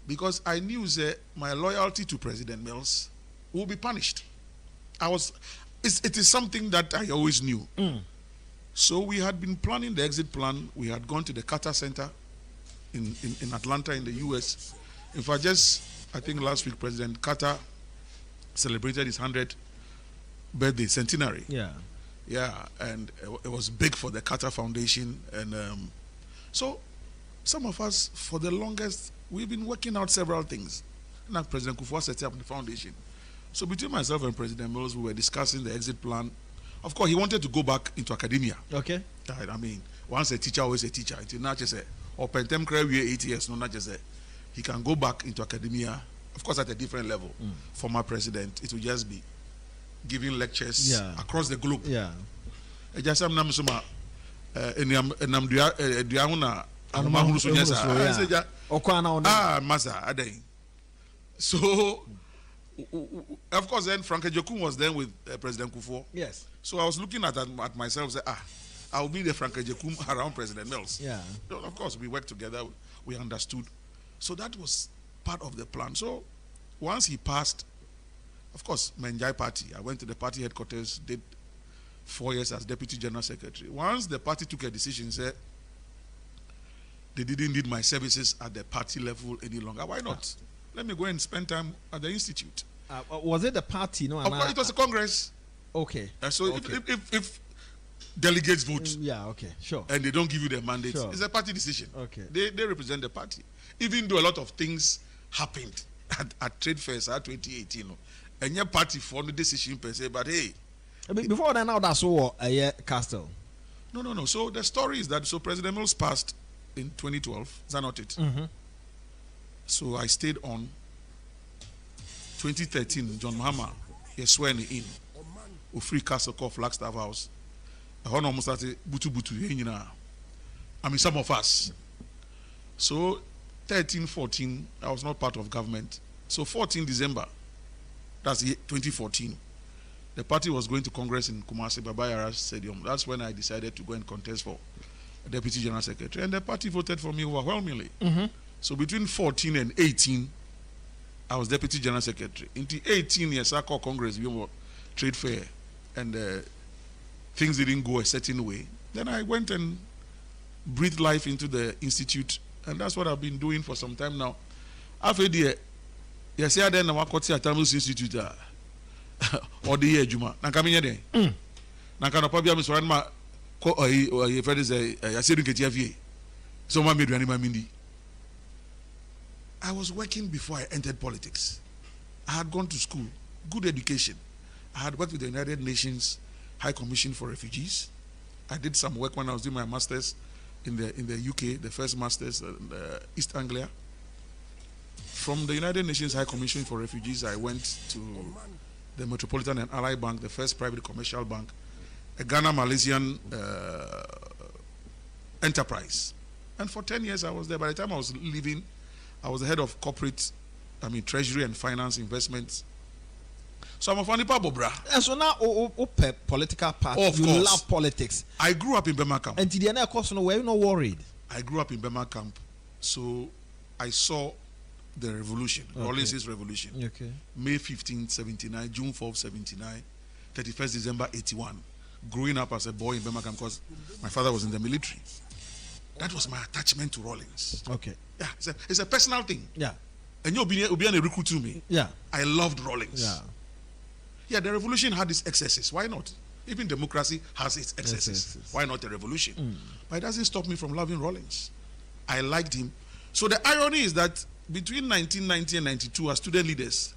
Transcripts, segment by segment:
because I knew that my loyalty to President Mills will be punished. It is something that I always knew. So we had been planning the exit plan. We had gone to the Carter Center in Atlanta in the US. In fact, I think last week, President Carter celebrated his 100th birthday centenary. Yeah, and it was big for the Carter Foundation. And so some of us, for the longest, we've been working out several things. Now President Kufuor set up the foundation. So between myself and President Mills, we were discussing the exit plan. Of course, he wanted to go back into academia. Okay. I mean, once a teacher, always a teacher. It's not just or Pentem career 8 years, no, not just he can go back into academia, of course, at a different level. Former president, it will just be giving lectures across the globe. Yeah. Just some namusuma, so of course, then Frank Ejokun was then with President Kufuor. Yes. So I was looking at myself and say, I'll be the Frank Ejokun around President Mills. Yeah. So of course, we worked together. We understood. So that was part of the plan. So once he passed, of course, Menjai Party, I went to the party headquarters, did 4 years as Deputy General Secretary. Once the party took a decision, said they didn't need my services at the party level any longer. Why not? Let me go and spend time at the institute. Was it the party? No, of course, it was a Congress. Okay. So okay. If delegates vote, okay, sure, and they don't give you the mandate, it's a party decision. Okay. They represent the party. Even though a lot of things happened at trade fairs at 2018, and your party for the decision per se, but hey. Before then, now that's all Castle. No. So the story is that President Mills passed in 2012. Is that not it? So I stayed on. 2013, John Mahama, he sworn in. Free Castle called Flagstaff House. I almost started butu. I mean, some of us. So 13, 14, I was not part of government. So 14 December, that's 2014. The party was going to Congress in Kumasi, Babayara Stadium. That's when I decided to go and contest for a Deputy General Secretary. And the party voted for me overwhelmingly. So between 14 and 18, I was Deputy General Secretary. Into 18 years, I called Congress, trade fair, and things didn't go a certain way. Then I went and breathed life into the institute, and that's what I've been doing for some time now. After the yes, I then I got at Institute or the year Juma. Na coming here. Na kana probably Miss Ranma your friend is a serious KTFA. So my made mindi. I was working before I entered politics. I had gone to school, good education. I had worked with the United Nations High Commission for Refugees. I did some work when I was doing my masters in the UK, the first masters in East Anglia. From the United Nations High Commission for Refugees, I went to the Metropolitan and Ally Bank, the first private commercial bank, a Ghana-Malaysian enterprise. And for 10 years I was there. By the time I was leaving, I was the head of corporate, treasury and finance investments. So I'm a funny pabo, bra. And so now, political party, you course. love politics. I grew up in Bema Camp. And today, of course, were you not worried? I grew up in Bema Camp, so I saw the revolution, Rawlins's revolution. Okay. May 15, 79, June 4, 79, 31st December 81. Growing up as a boy in Bema Camp because my father was in the military. That was my attachment to Rawlins. Okay. Yeah, it's a personal thing. Yeah. And you'll be a recruit to me. Yeah. I loved Rawlins. Yeah. Yeah, the revolution had its excesses. Why not? Even democracy has its excesses. Why not a revolution? But it doesn't stop me from loving Rawlins. I liked him. So the irony is that between 1990 and 92 as student leaders,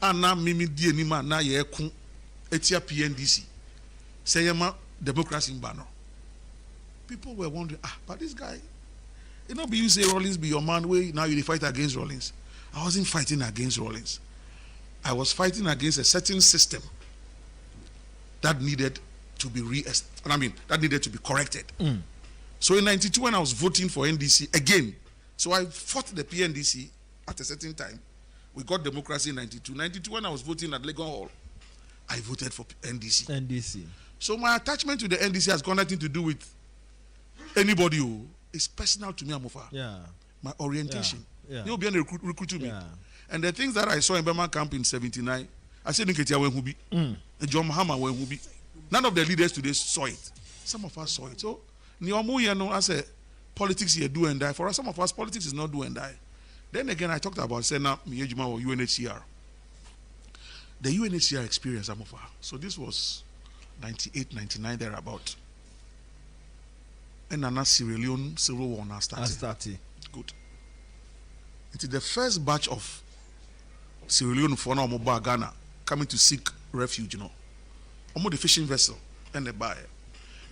Anna Mimi Dienima na Yekun Etia PNDC, Sayama democracy in Bano. People were wondering, but this guy, be you say Rawlins be your man, way now you fight against Rawlins. I wasn't fighting against Rawlins. I was fighting against a certain system that needed to be that needed to be corrected. So in 92 when I was voting for NDC again, so I fought the PNDC at a certain time. We got democracy in 92. 92 when I was voting at Legon Hall, I voted for NDC. So my attachment to the NDC has got nothing to do with anybody who is personal to me, Amofa. Yeah. My orientation. Yeah. You'll be a recruit to me. Yeah. And the things that I saw in Burma camp in 79, I said, John Mahama, none of the leaders today saw it. Some of us saw it. So, I said, politics here do and die. For us, some of us, politics is not do and die. Then again, I talked about Sena Miyejima or UNHCR. The UNHCR experience, some of us. So this was 98, 99, thereabout. And Nana Sierra Leone Civil War now started. Good. It's the first batch of Sierra Leone for now Ghana coming to seek refuge, Almost the fishing vessel and the buyer.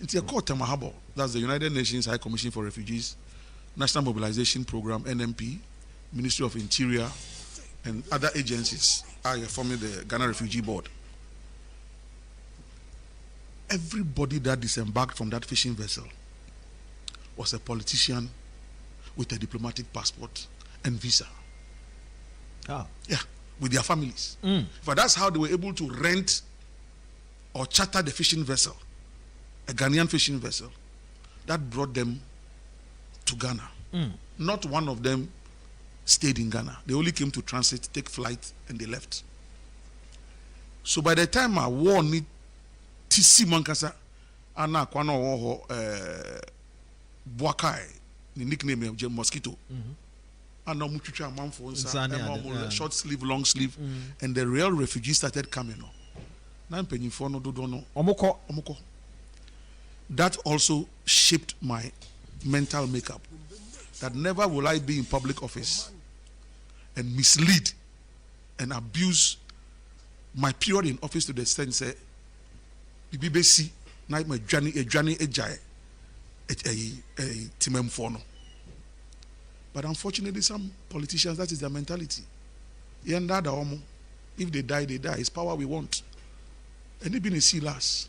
It's a court Tamahabo. That's the United Nations High Commission for Refugees, National Mobilization Program, NMP, Ministry of Interior, and other agencies are forming the Ghana Refugee Board. Everybody that disembarked from that fishing vessel was a politician with a diplomatic passport and visa. Ah. Yeah, with their families. But that's how they were able to rent or charter the fishing vessel, a Ghanaian fishing vessel, that brought them to Ghana. Not one of them stayed in Ghana. They only came to transit, take flight, and they left. So by the time I war need TC Mankasa, Anna Kwano Buakai, the nickname of Mosquito. And no mutual man for short sleeve, long sleeve, and the real refugees started coming. Omoko. That also shaped my mental makeup. That never will I be in public office and mislead and abuse my period in office to the extent say BBC night my journey ejai timem fono. But unfortunately, some politicians, that is their mentality. If they die, they die. It's power we want. And they've been a sea last.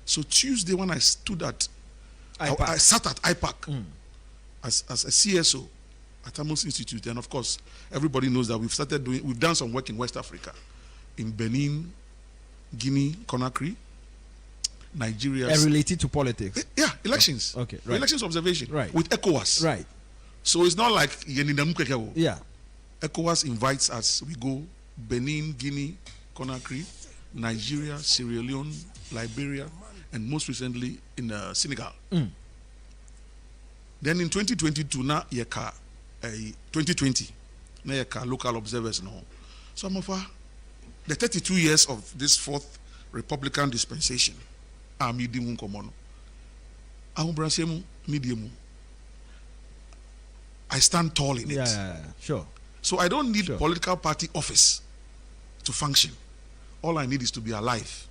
So Tuesday when I stood at I sat at IPAC as a CSO at Amos Institute, and of course everybody knows that we've done some work in West Africa, in Benin, Guinea, Conakry, Nigeria. Related to politics. Yeah, elections. Okay, right. Elections observation. Right. With ECOWAS. Right. So it's not like yeah. ECOWAS invites us. We go Benin, Guinea, Conakry, Nigeria, Sierra Leone, Liberia, and most recently in Senegal. Then in 2022, now 2020, now local observers now. So I'm over the 32 years of this fourth Republican dispensation. I'm medium common. I stand tall in it. Yeah, sure. So I don't need political party office to function. All I need is to be alive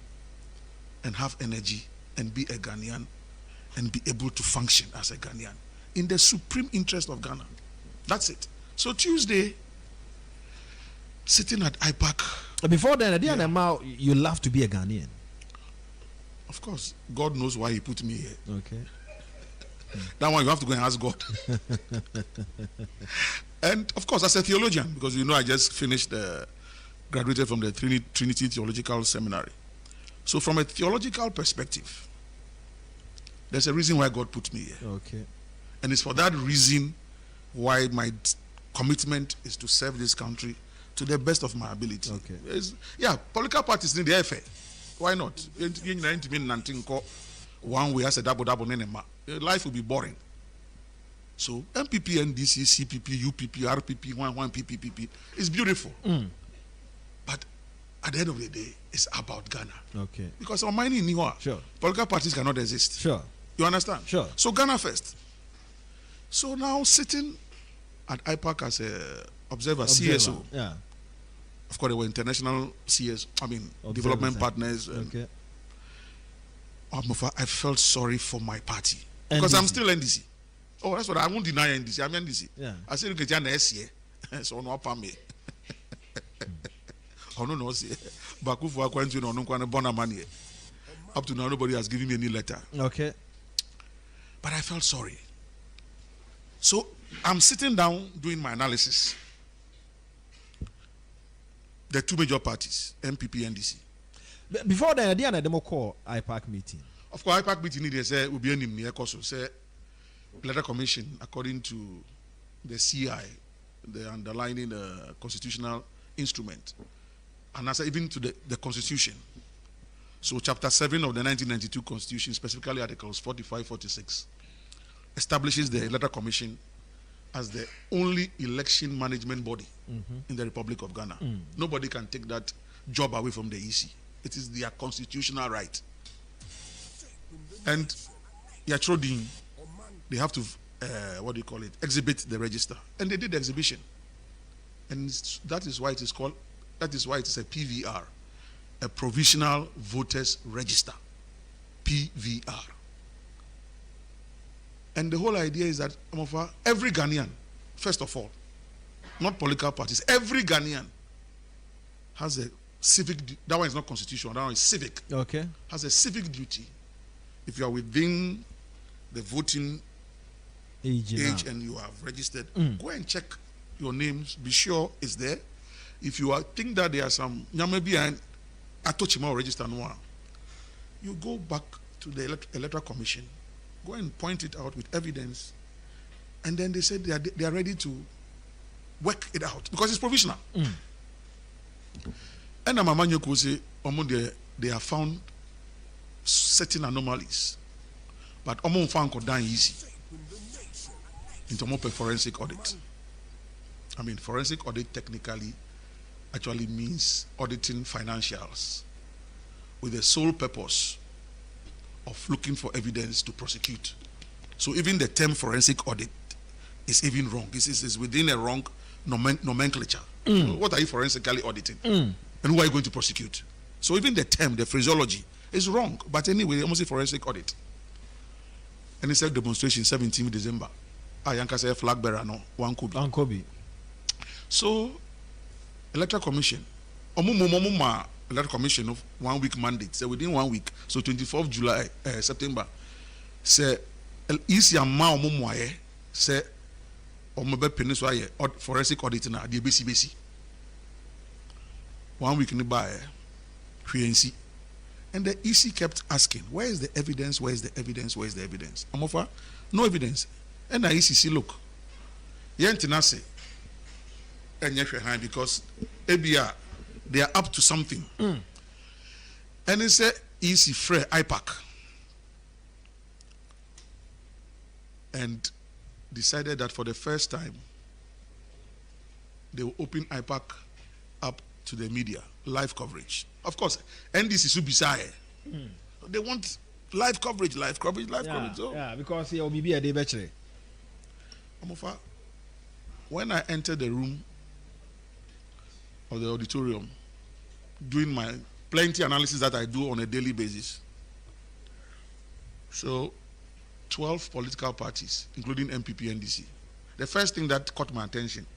and have energy and be a Ghanaian and be able to function as a Ghanaian in the supreme interest of Ghana. That's it. So Tuesday, sitting at IPAC. Before then, you love to be a Ghanaian. Of course, God knows why He put me here. Okay. That one you have to go and ask God. And of course, as a theologian, because I just finished, graduated from the Trinity Theological Seminary. So from a theological perspective, there's a reason why God put me here. Okay. And it's for that reason why my commitment is to serve this country to the best of my ability. Okay. Political parties need the effort. Why not? One way as a double life will be boring. So MPP, NDC, CPP, UPP, RPP, 1 PPP is beautiful. But at the end of the day, it's about Ghana. Okay. Because our money in Niwa, political parties cannot exist. Sure. You understand? Sure. So Ghana first. So now sitting at IPAC as a observer. CSO. Yeah. Of course, there were international development partners. Okay. I felt sorry for my party. Because I'm still NDC. Oh, that's what I won't deny NDC. I'm NDC. Yeah. I said, you can SCA. So, no, me. Oh, no, see. Bakufu Akwantu, no, no, money. Up to now, nobody has given me any letter. Okay. But I felt sorry. So, I'm sitting down doing my analysis. The two major parties, MPP and NDC. Before then, I demo call IPAC meeting. Of course, IPAC meeting they say will be near say letter commission according to the CI the underlining constitutional instrument, and as even to the Constitution. So Chapter 7 of the 1992 Constitution, specifically Articles 45, 46, establishes the Electoral Commission as the only election management body in the Republic of Ghana. Nobody can take that job away from the EC. It is their constitutional right. And Yatrodin, they have to, exhibit the register. And they did the exhibition. And that is why it is called, that is why it is a PVR, a Provisional Voters Register, PVR. And the whole idea is that every Ghanaian, first of all, not political parties, every Ghanaian has a civic, that one is not constitutional, that one is civic. Okay. Has a civic duty. If you are within the voting age and you have registered, go and check your names, be sure it's there. If you think that there are some, maybe I touch him or register no one, you go back to the Electoral Commission, go and point it out with evidence, and then they said they are ready to work it out because it's provisional. And Amamanyo say they have found certain anomalies, but Omon found done easy into more forensic audit. I mean, forensic audit technically actually means auditing financials with the sole purpose of looking for evidence to prosecute. So even the term forensic audit is even wrong. This is within a wrong nomenclature. What are you forensically auditing? And who are you going to prosecute? So even the term, the phraseology, is wrong. But anyway, they almost say forensic audit. And it's a demonstration 17 December. Yanka say flag bearer no one Kobe. So Electoral Commission, Electoral Commission of 1 week mandate. So within 1 week, so 24th July, September, say isi ama omumwaye say omobe peninsula forensic audit na the basi 1 week ni by QNC. And the EC kept asking, where is the evidence? Where is the evidence? Where is the evidence? Amofa, no evidence. And the ECC look, yentinase, and because ABR, they are up to something. And it's a EC Frey IPAC, and decided that for the first time they will open IPAC up to the media, live coverage. Of course, NDC should be shy. They want live coverage. So, yeah, because it will be a day better. When I entered the room of the auditorium, doing my plenty analysis that I do on a daily basis, so 12 political parties, including MPP, NDC. The first thing that caught my attention,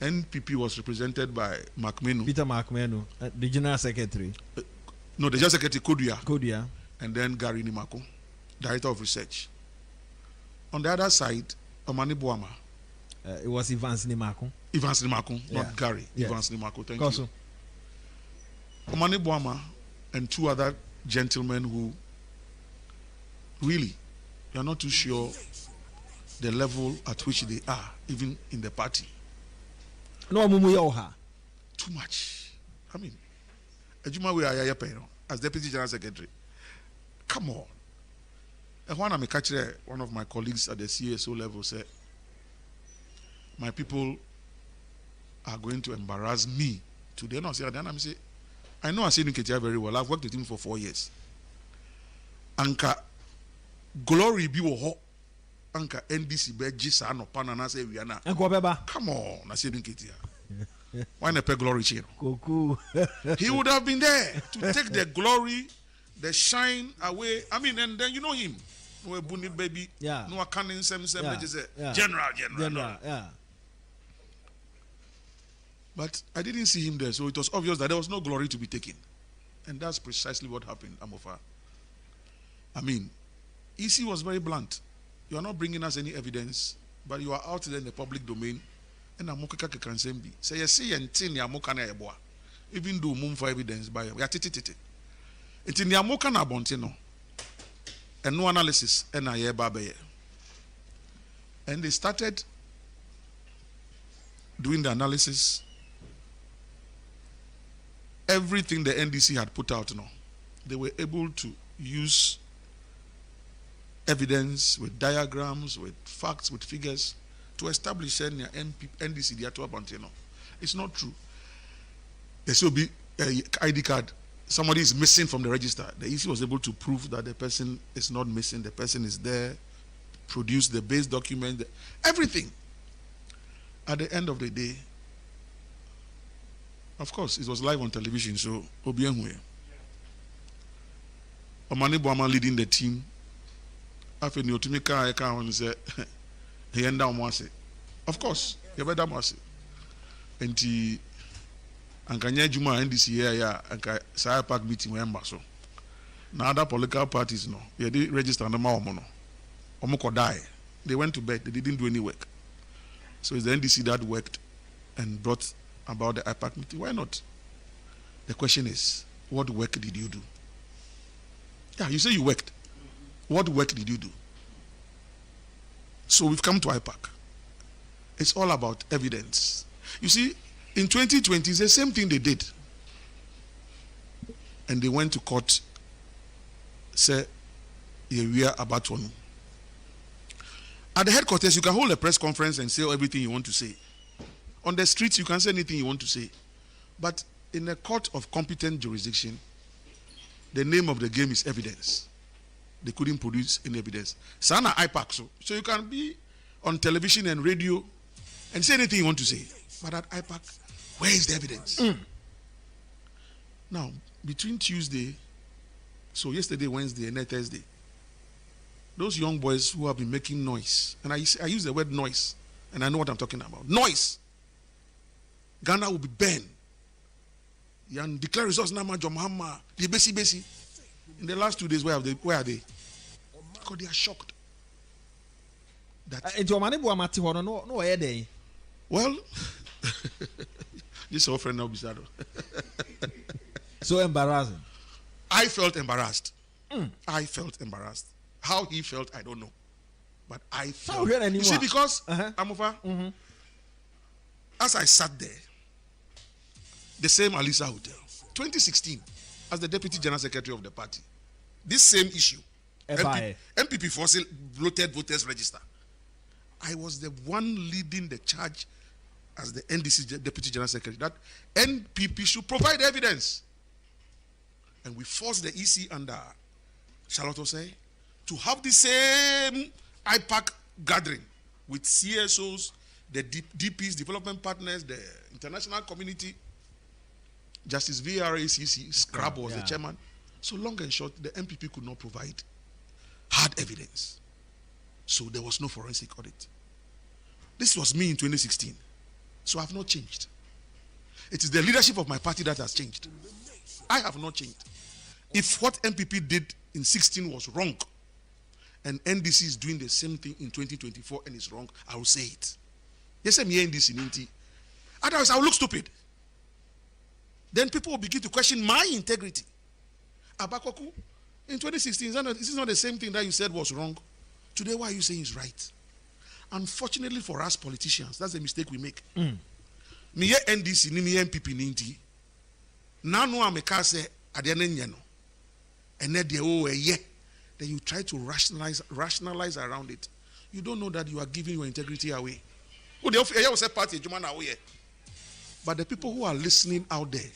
NPP was represented by Peter Makmenu, the General Secretary. No, the General Secretary, Kodia. And then Gary Nimako, Director of Research. On the other side, Omani Boama. It was Evans Nimako. Not Gary. Yes. Evans Nimako, thank you. Omani Boama and two other gentlemen who really, you are not too sure the level at which they are, even in the party. No, too much. I mean, as Deputy General Secretary, come on. And when I catch one of my colleagues at the CSO level said, my people are going to embarrass me today. No, then I'm saying, I know I see Nketia very well. I've worked with him for 4 years. Anka glory be wo Anka NDC be jisa no panana say we na. Come on, I see Nketia. Why not pay glory chino? Koku. He would have been there to take the glory, the shine away. I mean, and then you know him. No bunny baby. Yeah. No canning general. Yeah. But I didn't see him there, so it was obvious that there was no glory to be taken. And that's precisely what happened, Amofa. I mean, EC was very blunt. You are not bringing us any evidence, but you are out there in the public domain. And Amokaka can say, you see, and tin Yamokana Eboa. Even though mum for evidence by Yatiti. It's in Yamokana Bontino. And no analysis, and I babe. And they started doing the analysis, everything the NDC had put out, they were able to use evidence with diagrams, with facts, with figures to establish NDC they are to about, It's not true. There should be an ID card. Somebody is missing from the register. The EC was able to prove that the person is not missing. The person is there, produce the base document, everything. At the end of the day, of course, it was live on television, so Obienwe. Omani Boama leading the team. After Niotumika Eka say he end down once. Of course, he better once. And he Ankanya Juma NDC here, Anka Saya Park meeting where so. Now other political parties they did register under Maomono. Omoko die. They went to bed, they didn't do any work. So it's the NDC that worked and brought about the IPAC meeting. Why not? The question is, what work did you do? Yeah, you say you worked. What work did you do? So we've come to IPAC. It's all about evidence. You see, in 2020, it's the same thing they did. And they went to court, say, we are about one. At the headquarters, you can hold a press conference and say everything you want to say. On the streets, you can say anything you want to say. But in a court of competent jurisdiction, the name of the game is evidence. They couldn't produce any evidence. Sana IPAC, so you can be on television and radio and say anything you want to say. But at IPAC, where is the evidence? Now, between Tuesday, so yesterday, Wednesday, and then Thursday, those young boys who have been making noise, and I use the word noise, and I know what I'm talking about. Noise. Ghana will be banned. You declare results now, Muhammad. The basi. In the last 2 days, where are they? Because they are shocked. Well, this offering now, Bizarro. So embarrassing. I felt embarrassed. I felt embarrassed. How he felt, I don't know. But I felt. You see, because Amofa, as I sat there, the same Alisa Hotel, 2016, as the Deputy General Secretary of the party, this same issue, MPP Fossil bloated voters register. I was the one leading the charge as the NDC Deputy General Secretary that NPP should provide evidence. And we forced the EC under Charlotte Osei to have the same IPAC gathering with CSOs, the DPs, development partners, the international community. Justice VRACC, Scrab was the chairman. So long and short, the MPP could not provide hard evidence. So there was no forensic audit. This was me in 2016. So I have not changed. It is the leadership of my party that has changed. I have not changed. If what MPP did in 16 was wrong, and NDC is doing the same thing in 2024 and it's wrong, I will say it. Yes, I'm here NDC. Otherwise, I will look stupid. Then people will begin to question my integrity. Abakoku, in 2016, this is not the same thing that you said was wrong. Today, why are you saying is right? Unfortunately for us politicians, that's the mistake we make. Me NDC, me MPP, ninti. Nano amekase adenenye no. And then then you try to rationalize around it. You don't know that you are giving your integrity away. But the people who are listening out there,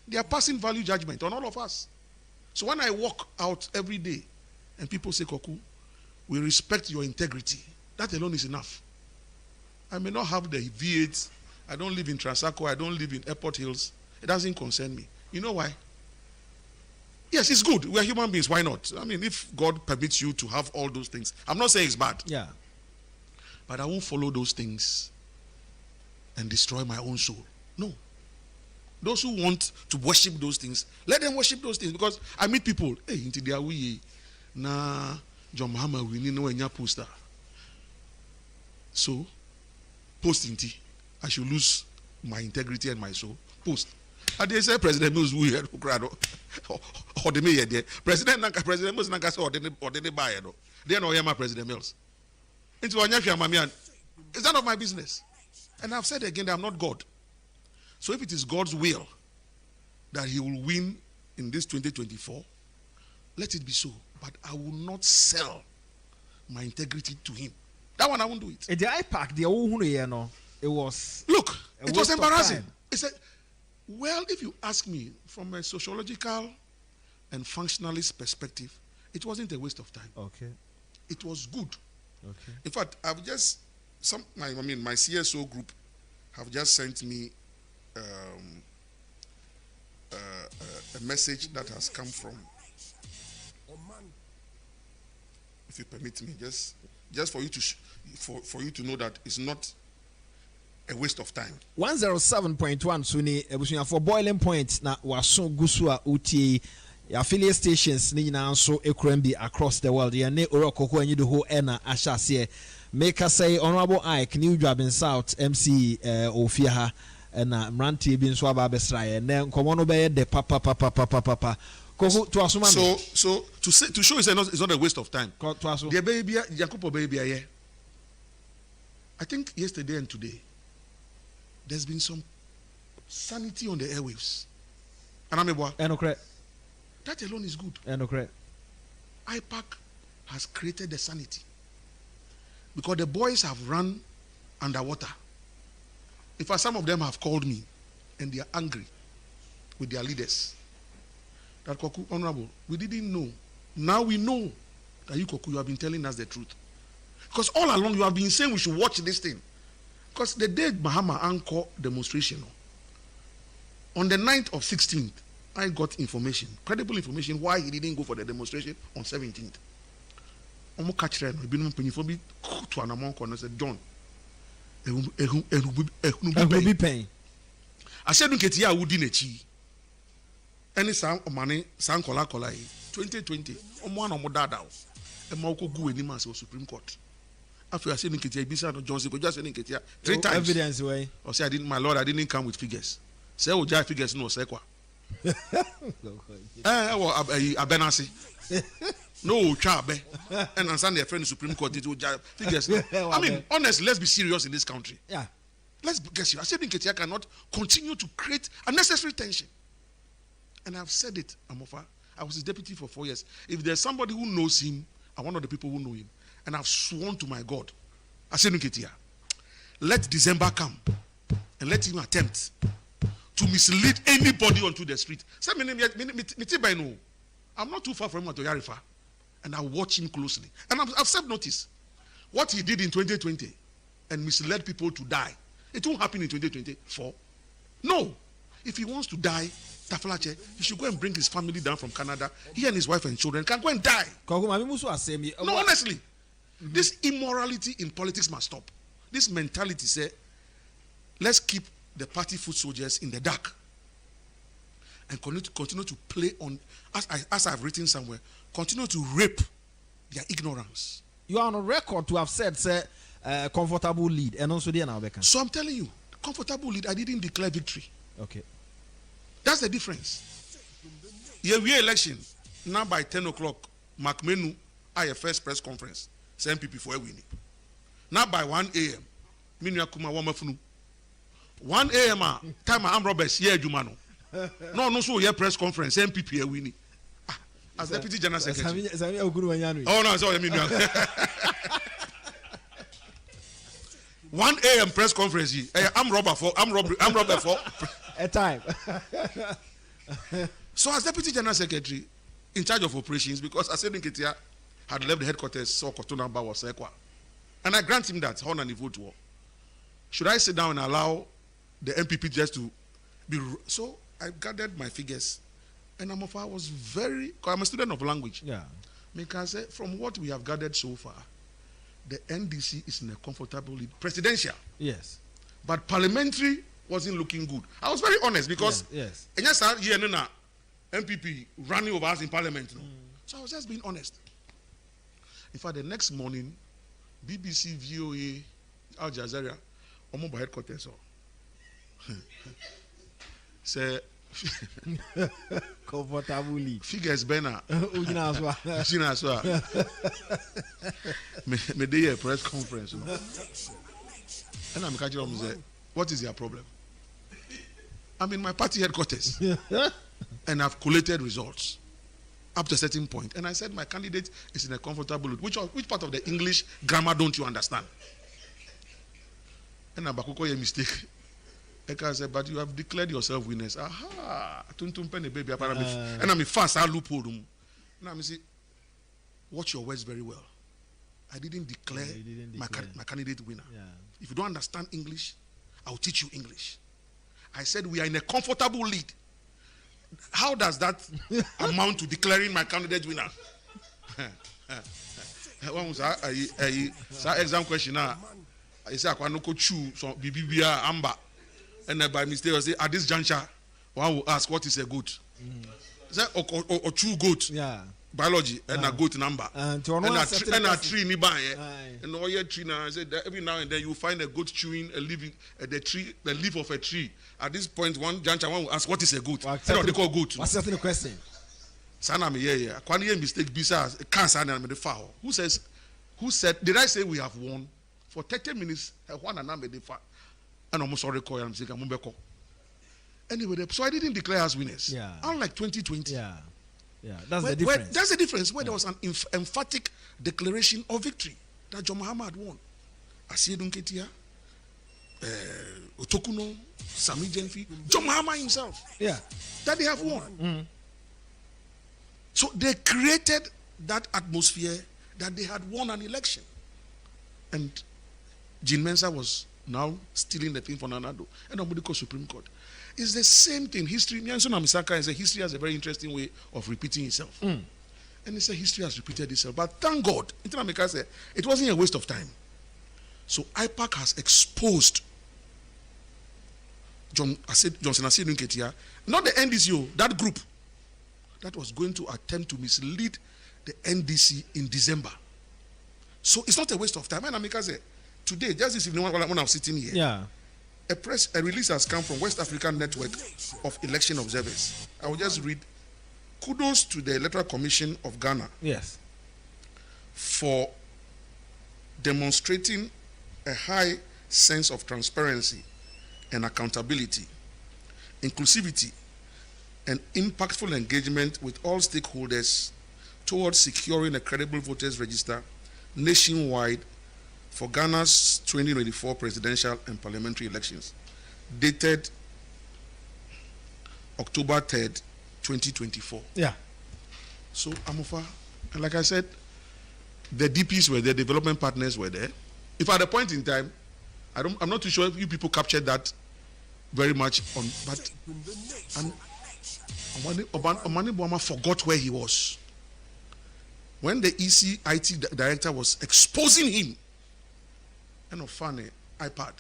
they are passing value judgment on all of us. So when I walk out every day and people say, Koku, we respect your integrity, that alone is enough. I may not have the V8, I don't live in Transaco, I don't live in Airport Hills. It doesn't concern me. You know why? Yes, it's good. We are human beings. Why not? I mean, if God permits you to have all those things, I'm not saying it's bad. Yeah. But I won't follow those things and destroy my own soul. No. Those who want to worship those things, let them worship those things. Because I meet people, hey, into their way, na John Muhammad, we need no any poster. So, post inti, I should lose my integrity and my soul. Post. And they say President Mills we had or the mayor there. President Mills Nanka or the buyer. They know Yama President Mills. Into Anyafia Mamian. It's none of my business. And I've said again that I'm not God. So if it is God's will that he will win in this 2024, let it be so. But I will not sell my integrity to him. That one I won't do it. The IPAC, the no, it was. Look, it was embarrassing. He said, well, if you ask me from a sociological and functionalist perspective, it wasn't a waste of time. Okay. It was good. Okay. In fact, I've just my CSO group have just sent me a message that has come from, if you permit me, just for you to for you to know that it's not a waste of time. 107.1 Suni ebusunya for boiling point na waso gusua uti affiliate stations ni nyina so ekrembi across the world. Ya ne Koku Anyidoho ena ahyase make us say honorable Ike New Drabin South MC Ofia na mrantie bi nso aba besraye ne nkomo no be de papa Koku to asuma. So to show it's not a waste of time. The baby Jacopo baby here. I think yesterday and today there's been some sanity on the airwaves. And I'm a that alone is good. IPAC has created the sanity because the boys have run underwater. In fact, some of them have called me and they are angry with their leaders. That Koku, Honorable, we didn't know. Now we know that you, Koku, you have been telling us the truth. Because all along you have been saying we should watch this thing. Because the day Mahama anchor demonstration, on the 9th of 16th, I got information, credible information, why he didn't go for the demonstration on 17th. Omo catch them, he been penny for me to an amount and said, John, be paying. I said, look at ya wouldn't chi. Any sound money, sound kola 2020, one or more dada, a moko go any mass of Supreme Court. After I said, look at ya, Bisa no Johnson, but just saying, three times. Evidence way. Or say, my Lord, I didn't come with figures. Say, oh, Jai figures no, say, quoi. Abenasi. No, Chabe. And answer their friend the Supreme Court. Figures. I mean, honestly, let's be serious in this country. Yeah. Let's get serious. I said Nketia cannot continue to create unnecessary tension. And I've said it, Amofa. I was his deputy for 4 years. If there's somebody who knows him, I'm one of the people who know him. And I've sworn to my God. I said Nketia, let December come and let him attempt to mislead anybody onto the street. I'm not too far from him to Yarifa, and I watch him closely. And I've self-noticed what he did in 2020 and misled people to die. It won't happen in 2024. No. If he wants to die, Tafalache, he should go and bring his family down from Canada. He and his wife and children can go and die. No, honestly. This immorality in politics must stop. This mentality say, let's keep the party foot soldiers in the dark and continue to play on, as I've written somewhere, continue to rape their ignorance. You are on a record to have said, say, comfortable lead, and also there now. So I'm telling you, comfortable lead, I didn't declare victory. Okay. That's the difference. Yeah, we election, now by 10 o'clock, Mark Menu, I have first press conference, send people for a winning. Now by 1 a.m., Minu Akuma Wamafunu. 1 a.m. time I'm Roberts, yeah, Jumano. No, so yeah, press conference, MPP winning. As Deputy General Secretary. Oh, no, sorry, I mean, 1 a.m. press conference. I'm Robert for a time. So, as Deputy General Secretary in charge of operations, because I said Nketia had left the headquarters, so Kotonamba was Sekwa. And I grant him that, honor and vote war. Should I sit down and allow the MPP just to be? So I gathered my figures, and I was very. I'm a student of language. Yeah. Because from what we have gathered so far, the NDC is in a comfortable lead. Presidential. Yes. But parliamentary wasn't looking good. I was very honest because. Yes. And yes, MPP running over us in parliament. No? So I was just being honest. In fact, the next morning, BBC, VOA, Al Jazeera, Omoba headquarters. Say comfortably. Figures Bena. Me day a press conference. And I'm catching up and say, what is your problem? I'm in my party headquarters. And I've collated results up to a certain point. And I said my candidate is in a comfortable mood. Which part of the English grammar don't you understand? And Abakoko a mistake. I said, but you have declared yourself winners. Aha, tuntum penny baby. And I'm fast. I loophole them. And I'm say, watch your words very well. I didn't declare, my candidate winner. Yeah. If you don't understand English, I'll teach you English. I said we are in a comfortable lead. How does that amount to declaring my candidate winner? One was a exam question. I say I no chew so bibia amba, and by mistake I say at this juncture one will ask what is a goat. Say or true goat. Yeah. Biology and a goat number and a tree nearby and all your tree now. I said that every now and then you find a goat chewing a leaf the leaf of a tree. At this point, one juncture one will ask what is a goat. What they call goat. What's the question? Sana me yeah. Kwani mistake bisa cancer and the foul. Who said? Did I say we have won for 30 minutes? One and I'm the foul. And almost sorry call I'm saying I'm anyway. So I didn't declare as winners. Yeah. Unlike 2020. Yeah. Yeah, that's the difference. That's the difference. Where there was an emphatic declaration of victory that John Muhammad won. Asiedu Nketia, Otokuno, Sami Jenfi, John Muhammad himself. Yeah, that they have won. Mm. So they created that atmosphere that they had won an election, and Jean Mensa was now stealing the thing for Nanado, and nobody called Supreme Court. It's the same thing. History, Nyanso Namisaka is a history has a very interesting way of repeating itself. Mm. And it's a history has repeated itself. But thank God, it wasn't a waste of time. So IPAC has exposed Johnson Asiedu Nketia, not the NDC, that group that was going to attempt to mislead the NDC in December. So it's not a waste of time. And Amika said, today, just this evening when I'm sitting here, yeah. A release has come from West African Network of Election Observers. I will just read. Kudos to the Electoral Commission of Ghana. Yes. For demonstrating a high sense of transparency and accountability, inclusivity, and impactful engagement with all stakeholders towards securing a credible voters register nationwide for Ghana's 2024 presidential and parliamentary elections, dated October 3rd, 2024. Yeah. So, Amufa, and like I said, the DPs were there, development partners were there. If at a point in time, I'm not too sure if you people captured that very much on, but Omani Boama forgot where he was. When the EC IT director was exposing him, and of funny iPad,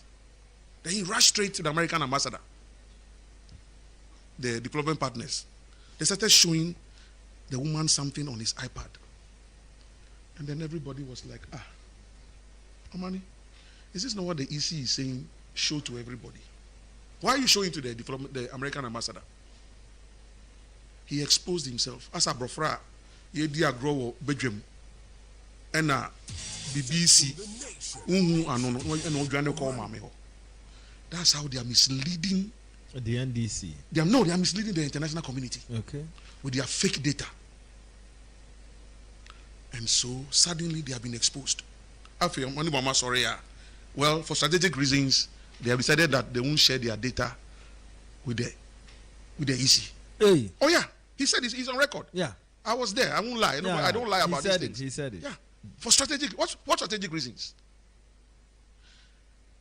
then he rushed straight to the American ambassador, the development partners. They started showing the woman something on his iPad, and then everybody was like, Omani, is this not what the EC is saying? Show to everybody. Why are you showing to the American ambassador? He exposed himself as a brofra. He dia grow bedroom, and BBC. That's how they are misleading the NDC. They are misleading the international community. Okay. With their fake data. And so suddenly they have been exposed. Well, for strategic reasons, they have decided that they won't share their data with the EC. Hey. Oh yeah, he said he's on record. Yeah, I was there. I won't lie. I don't lie about these things. He said it. Yeah, for strategic. What strategic reasons?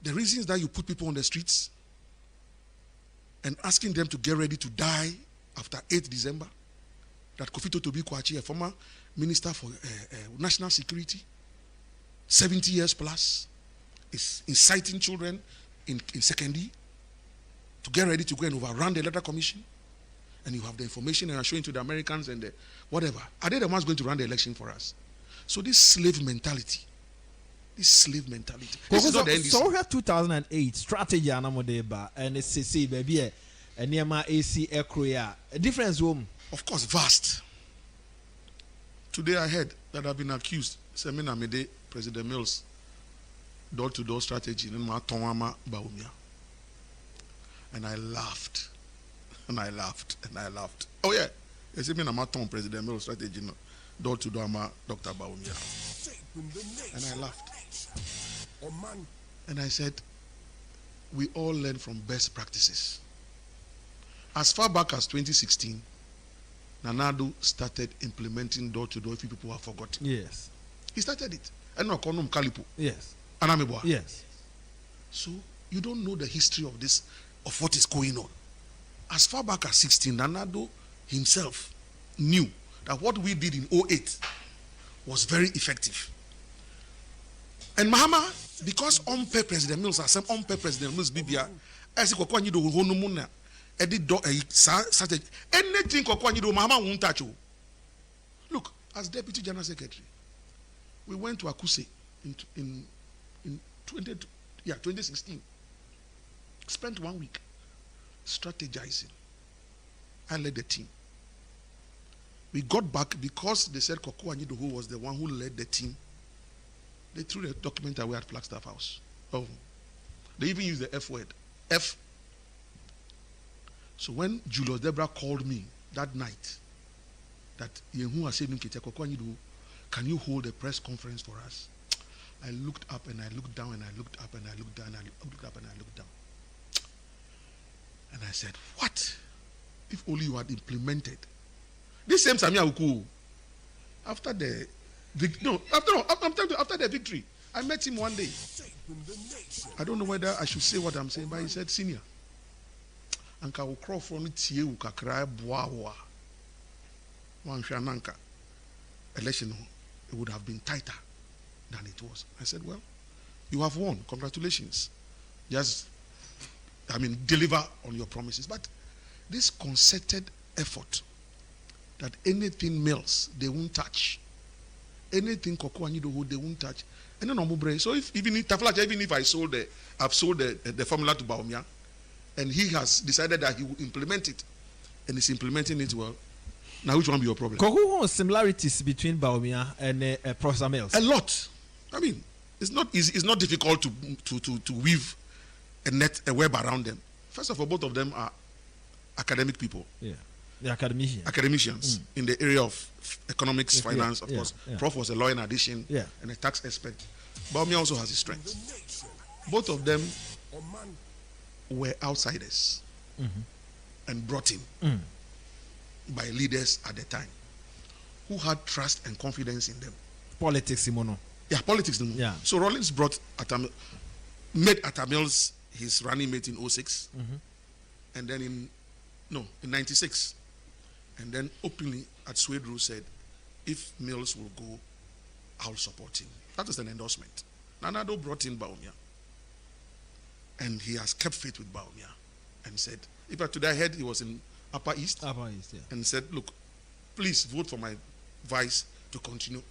The reasons that you put people on the streets and asking them to get ready to die after 8th December. That Kofi Totobi Kwachi, a former minister for national security, 70 years plus, is inciting children in secondary to get ready to go and overrun the electoral commission. And you have the information and are showing to the Americans and whatever. Are they the ones going to run the election for us? So this slave mentality. This is not the NDC. So we have 2008 strategy anamodeba and CC baby and Nema AC Ekroya. A difference room. Of course, vast. Today I heard that I've been accused, Semina Mede, President Mills, door-to-door strategy in Matonwama Baumia. And I laughed. And I laughed. And I laughed. Oh yeah. It's even a Maton President Mills strategy, door-to-door Dr. Baumia. And I laughed. And I said, we all learn from best practices. As far back as 2016, Nanado started implementing door-to-door if people have forgotten. Yes. He started it. And no Konum Kalipo. Yes. Anameboa. Yes. So you don't know the history of this, of what is going on. As far back as 16, Nanado himself knew that what we did in 08 was very effective. And Mahama, because President Mills, President Mills Bibia, as Koku Anyidoho honumuna, anything Koku Anyidoho Mahama won't touch you. Look, as Deputy General Secretary, we went to Akuse in 2016. Spent 1 week strategizing. I led the team. We got back because they said Koku Anyidoho was the one who led the team. They threw the document away at Flagstaff House. Oh, they even used the F word. F. So when Julius Debra called me that night, that Yehu said, can you hold a press conference for us? I looked up and I looked down and I looked up and I looked down and I looked up and I looked down. And I said, what? If only you had implemented. This same Samia Uku, after the victory, I met him one day. I don't know whether I should say what I'm saying, but he said, senior, Anka will crawl from it here, cry boawa. One shananka election, it would have been tighter than it was. I said, well, you have won. Congratulations. Just, deliver on your promises. But this concerted effort that anything Mills, they won't touch. Anything Koku Anyidoho, they won't touch. And then so even if I've sold the formula to Baumia, and he has decided that he will implement it, and he's implementing it well, now which one be your problem? Koku has similarities between Baumia and Professor Mills. A lot. It's not easy. It's not difficult to weave a web around them. First of all, both of them are academic people. Yeah. The academicians in the area of economics, finance, of course. Yeah. Prof was a lawyer in addition and a tax expert. Baumia also has his strengths. Both of them were outsiders and brought in by leaders at the time who had trust and confidence in them. Politics, Simono. Yeah, politics. Yeah. So Rawlings made Atamils his running mate in 06, and then in 96. And then openly at Swedru said, if Mills will go, I'll support him. That is an endorsement. Nanado brought in Baumia. And he has kept faith with Baumia. And said, if today I heard he was in Upper East. And said, look, please vote for my vice to continue.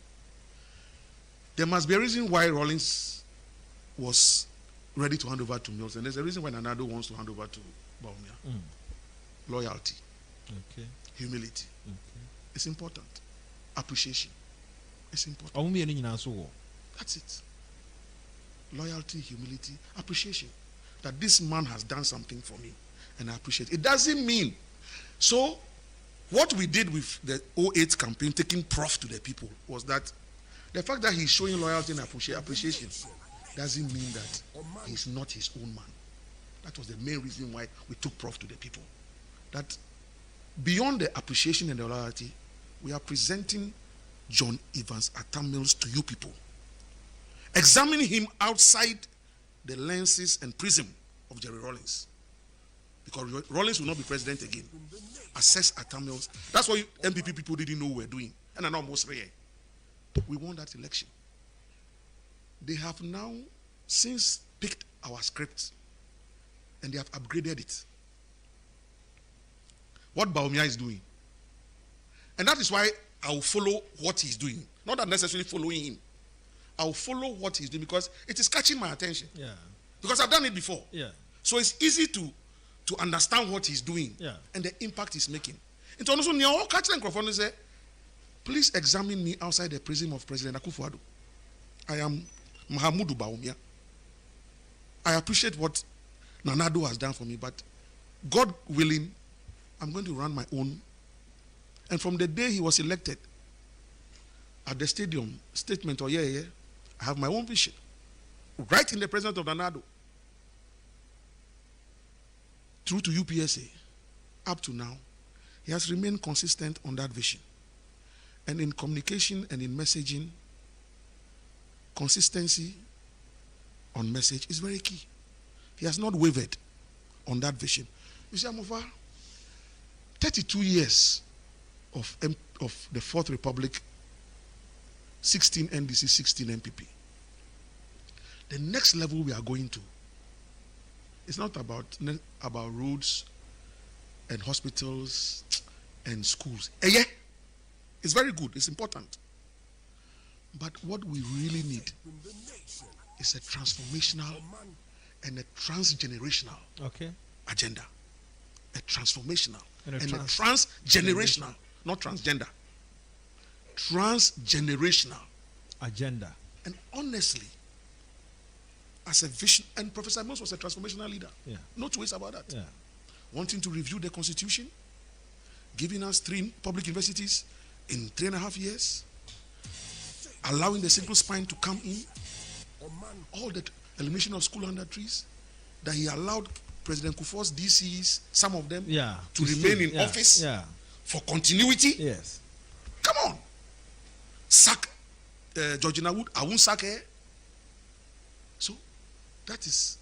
There must be a reason why Rawlings was ready to hand over to Mills. And there's a reason why Nanado wants to hand over to Baumia. Loyalty. Okay. Humility. Okay. It's important. Appreciation. It's important. That's it. Loyalty, humility, appreciation. That this man has done something for me and I appreciate it. It doesn't mean. So, what we did with the 08 campaign, taking Prof to the people, was that the fact that he's showing loyalty and appreciation doesn't mean that he's not his own man. That was the main reason why we took Prof to the people. That beyond the appreciation and the loyalty, we are presenting John Evans Atta Mills to you people. Examine him outside the lenses and prism of Jerry Rawlings. Because Rawlings will not be president again. Assess Atta Mills. That's what MPP people didn't know we were doing. And I know most rare. We won that election. They have now since picked our script and they have upgraded it. What Baumia is doing. And that is why I will follow what he's doing. Not that necessarily following him. I will follow what he's doing because it is catching my attention. Yeah. Because I've done it before. Yeah. So it's easy to understand what he's doing and the impact he's making. And also, please examine me outside the prism of President Akufo-Addo. I am Mahamudu Baumia. I appreciate what Nanado has done for me, but God willing, I'm going to run my own. And from the day he was elected, at the stadium, statement or I have my own vision. Right in the presence of Nanado. Through to UPSA, up to now, he has remained consistent on that vision. And in communication and in messaging, consistency on message is very key. He has not wavered on that vision. You see, I'm over 32 years of the Fourth Republic, 16 NDC, 16 MPP. The next level we are going to is not about roads and hospitals and schools. Yeah, it's very good, it's important. But what we really need is a transformational and a transgenerational agenda. A transformational and a transgenerational, not transgender, transgenerational agenda. And honestly, as a vision, and Professor Mills was a transformational leader. Yeah. No two ways about that. Yeah. Wanting to review the constitution, giving us 3 public universities in 3.5 years, allowing the single spine to come in, all the elimination of school under trees, that he allowed President Kufuor's DCs, some of them, to remain in office for continuity. Yes. Come on. Sack Georgina Wood, I won't sack her. So that is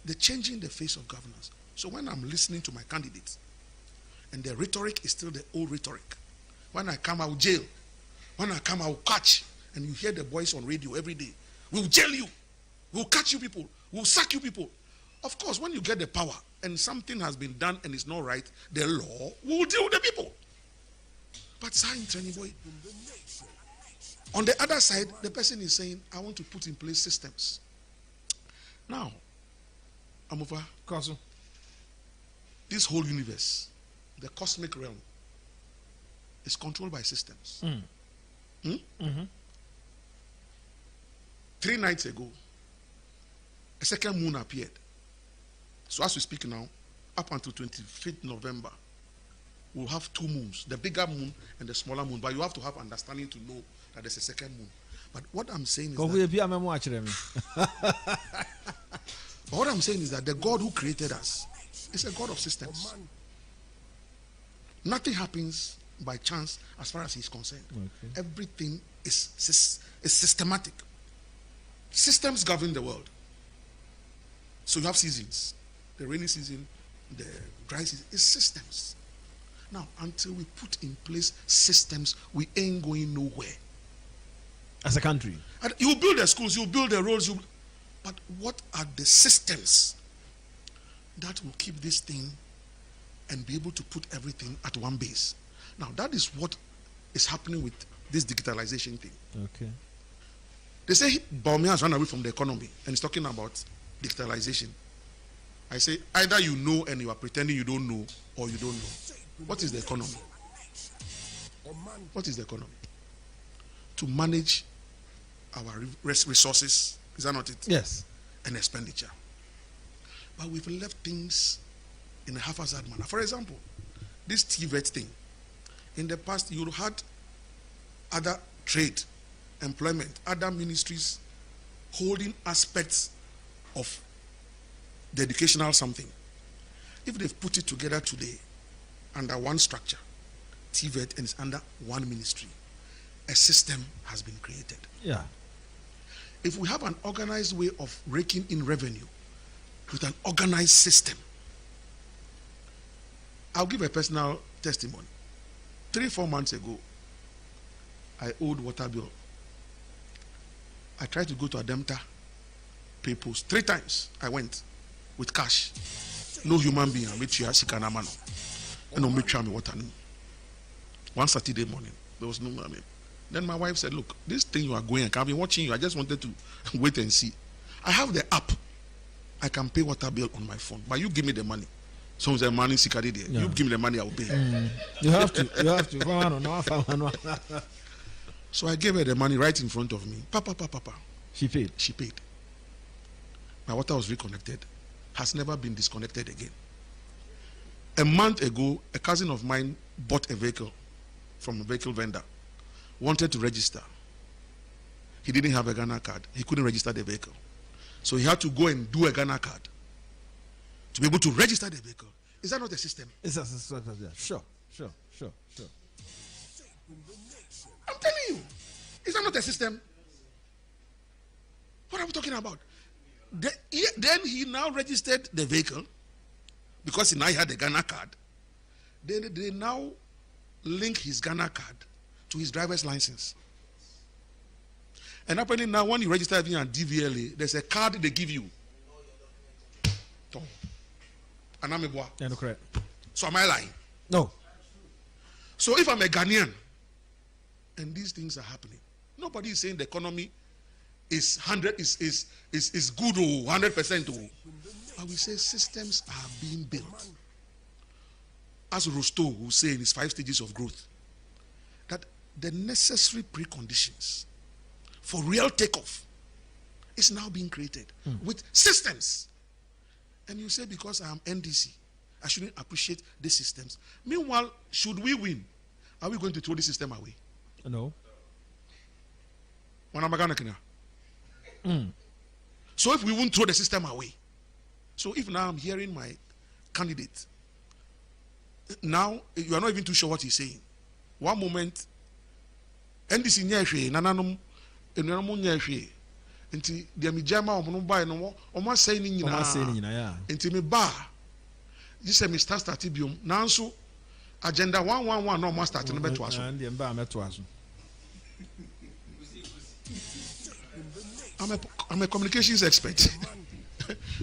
the changing the face of governance. So when I'm listening to my candidates, and the rhetoric is still the old rhetoric. When I come, I will jail. When I come, I will catch. And you hear the voice on radio every day. We'll jail you. We'll catch you people. We'll sack you people. Of course, when you get the power and something has been done and it's not right, the law will deal with the people. But boy, on the other side, the person is saying, I want to put in place systems. Now, I'm over. This whole universe, the cosmic realm, is controlled by systems. 3 nights ago, a second moon appeared. So as we speak now, up until 25th November, we'll have 2 moons, the bigger moon and the smaller moon. But you have to have understanding to know that there's a second moon. But what I'm saying is that the God who created us is a God of systems. Nothing happens by chance as far as he's concerned. Everything is systematic. Systems govern the world. So you have seasons. The rainy season, the dry season, it's systems. Now, until we put in place systems, we ain't going nowhere. As a country. And you build the schools, you build the roads, but what are the systems that will keep this thing and be able to put everything at one base? Now, that is what is happening with this digitalization thing. Okay. They say Baumia has run away from the economy and is talking about digitalization. I say either you know and you are pretending you don't know, or you don't know. What is the economy? What is the economy? To manage our resources, is that not it? Yes. And expenditure. But we've left things in a haphazard manner. For example, this TVET thing. In the past, you had other trade, employment, other ministries holding aspects of the educational something. If they've put it together today under one structure, TVET, and it's under one ministry, a system has been created. Yeah. If we have an organized way of raking in revenue with an organized system, I'll give a personal testimony. 3-4 months ago, I owed water bill. I tried to go to Ademta, pay post. 3 times I went with cash. No human being. I met you as Sikanamano. And no make me water. One Saturday morning, there was no money. Then my wife said, look, this thing you are going, I can't be watching you. I just wanted to wait and see. I have the app. I can pay water bill on my phone. But you give me the money. So the money Sikari there. You give me the money, I will pay. You have to. You have to. So I gave her the money right in front of me. Papa. She paid. She paid. my water was reconnected, has never been disconnected again. A month ago, a cousin of mine bought a vehicle from a vehicle vendor, wanted to register. He didn't have a Ghana card. He couldn't register the vehicle. So he had to go and do a Ghana card to be able to register the vehicle. Is that not a system? It's a system. Sure. I'm telling you. Is that not a system? What are we talking about? Then he now registered the vehicle because he now had a Ghana card. Then they now link his Ghana card to his driver's license. And apparently now when you register everything on DVLA, there's a card they give you. Yeah, no, correct. So am I lying? No. So if I'm a Ghanaian and these things are happening, nobody is saying the economy is good or 100%. But we say systems are being built. As Rostow will say in his 5 stages of growth, that the necessary preconditions for real takeoff is now being created with systems. And you say, because I am NDC, I shouldn't appreciate the systems. Meanwhile, should we win, are we going to throw the system away? No. So if we won't throw the system away, so if now I'm hearing my candidate, now you are not even too sure what he's saying. One moment, NDC nyehwe nananum enunam nyehwe nti dia me jama omo buy no omo say ni nyina nti me ba just say me start biom nanso agenda 111 no omo start no beto aso and ba meto aso. I'm a communications expert.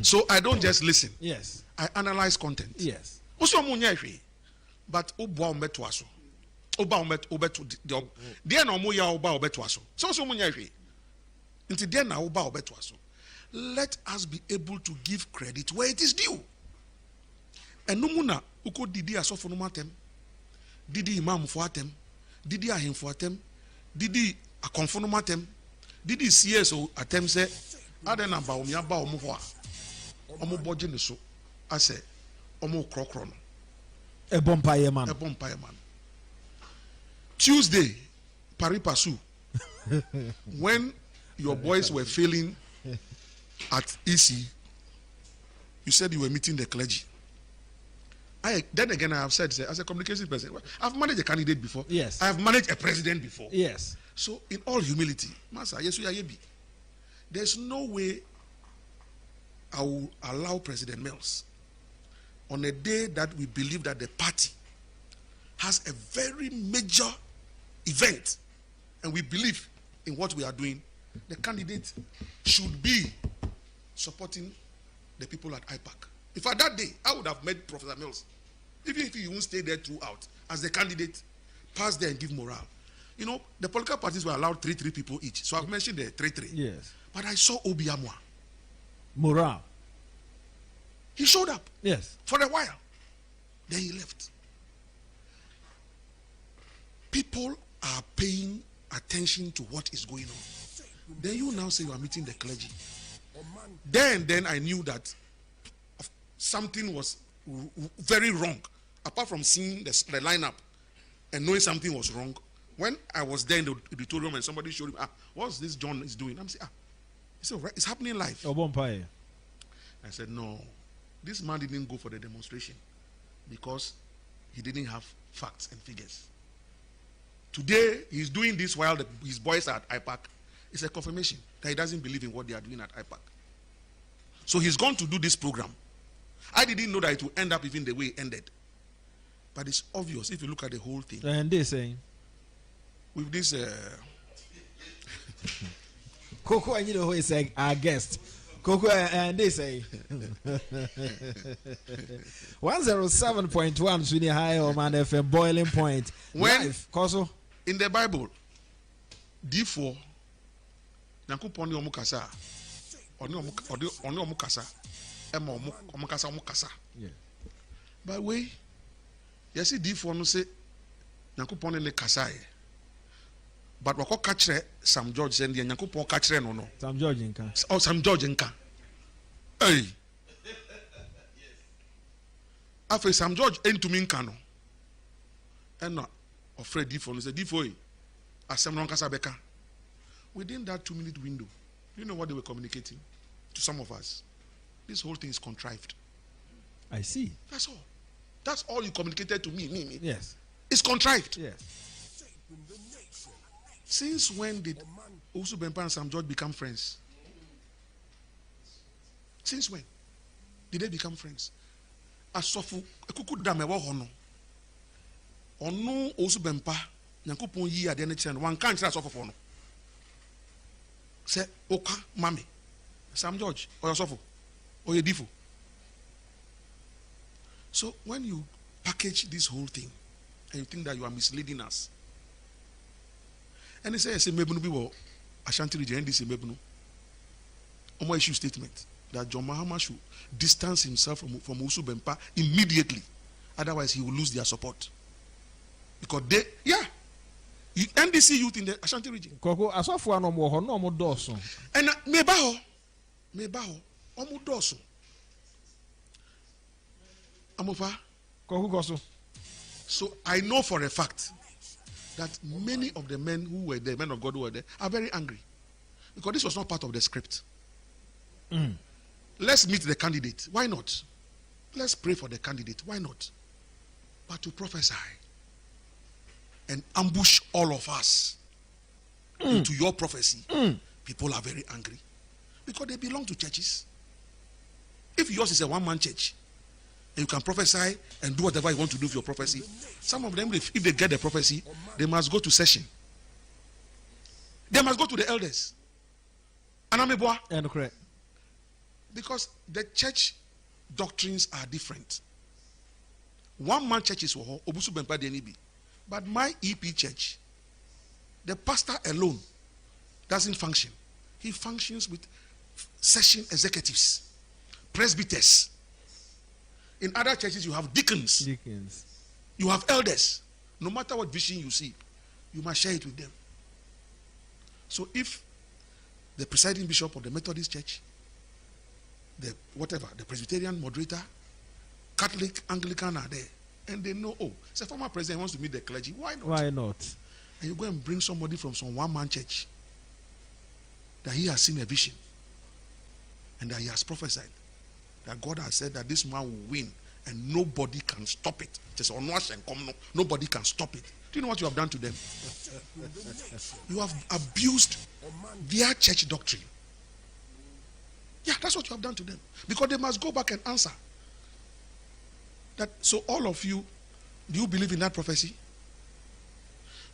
So I don't just listen. Yes. I analyze content. Yes. Also omo nyehwe but obo meto aso. Oba obeto de na omo ya oba obeto aso. So omo nyehwe. Until then, let us be able to give credit where it is due. And no muna uko didi asofo no matem, didi imam for atem, didi ahim for atem, didi akonfo no matem, didi CSO atem se ade na ba omo aba omo ho a omo boje ne so ase omo krokro no. E bempah man. Tuesday, pari pasu. When your boys were failing at EC, you said you were meeting the clergy. Then again, I have said, as a communication person, I've managed a candidate before. Yes. I have managed a president before. Yes. So, in all humility, Master, yes, we are yebi. There's no way I will allow President Mills on a day that we believe that the party has a very major event, and we believe in what we are doing. The candidate should be supporting the people at IPAC. If at that day, I would have met Professor Mills, even if he won't stay there throughout, as the candidate, pass there and give morale. You know, the political parties were allowed 3 people each. So I've mentioned the 3. Yes. But I saw Obi Amwa. Morale. He showed up. Yes. For a while. Then he left. People are paying attention to what is going on. Then you now say you are meeting the clergy. Then I knew that something was very wrong. Apart from seeing the lineup and knowing something was wrong, when I was there in the auditorium and somebody showed me, what's this John is doing? I'm saying, it's happening live. I said, no, this man didn't go for the demonstration because he didn't have facts and figures. Today, he's doing this while his boys are at IPAC. It's a confirmation that he doesn't believe in what they are doing at IPAC. So he's gone to do this program. I didn't know that it will end up even the way it ended. But it's obvious if you look at the whole thing. And they saying, with this Koku Anyidoho is our guest. Koku and they say 107.1 Sweeney High or Man FM boiling point. When Koso in the Bible, D4 Nakuponi omukasa oni omukasa ema omukasa. Yeah. By the way, you see D4 no say Nakuponi le kasa e. But wako kachre Sam George sendi Nakupon kachre no. Sam George nka. Oh, Sam George nka. Hey. After Sam George into me Kano. And not afraid Difo. He Difo. Assembly Kasabeka. Within that 2-minute window, you know what they were communicating to some of us? This whole thing is contrived. I see. That's all. That's all you communicated to me. Yes. It's contrived. Yes. Since when did owusu, bempah, and Sam George become friends? Since when did they become friends? Asofu ekuku dame wa hono. Ono owusu, bempah, nyankopon yi ade ne kire one kan kire asofu no. Say oka mami Sam George or asofu or Difo. So when you package this whole thing and you think that you are misleading us, and they say mebunu bi wo Ashanti region NDC mebunu omo issue statement that John Mahama should distance himself from owusu, bempah immediately, otherwise he will lose their support, because they NDC youth in the Ashanti region. Koku asofu ano mo ho no mo doso. And meba ho omo doso. Amofa Koku goso. So I know for a fact that many of the men who were there, men of God who were there, are very angry because this was not part of the script. Let's meet the candidate. Why not? Let's pray for the candidate. Why not? But to prophesy and ambush all of us into your prophecy, people are very angry because they belong to churches. If yours is a one-man church, and you can prophesy and do whatever you want to do with your prophecy, some of them, if they get the prophecy, they must go to session. They must go to the elders. Because the church doctrines are different. One-man churches were owusu, bempah, DNB. But my EP church, the pastor alone doesn't function. He functions with session executives, presbyters. In other churches, you have deacons. You have elders. No matter what vision you see, you must share it with them. So if the presiding bishop of the Methodist church, the Presbyterian moderator, Catholic, Anglican are there, and they know, it's a former president wants to meet the clergy. Why not? Why not? And you go and bring somebody from some one-man church that he has seen a vision and that he has prophesied that God has said that this man will win and nobody can stop it. Just onwash and come, nobody can stop it. Do you know what you have done to them? You have abused their church doctrine. Yeah, that's what you have done to them. Because they must go back and answer. So all of you, do you believe in that prophecy?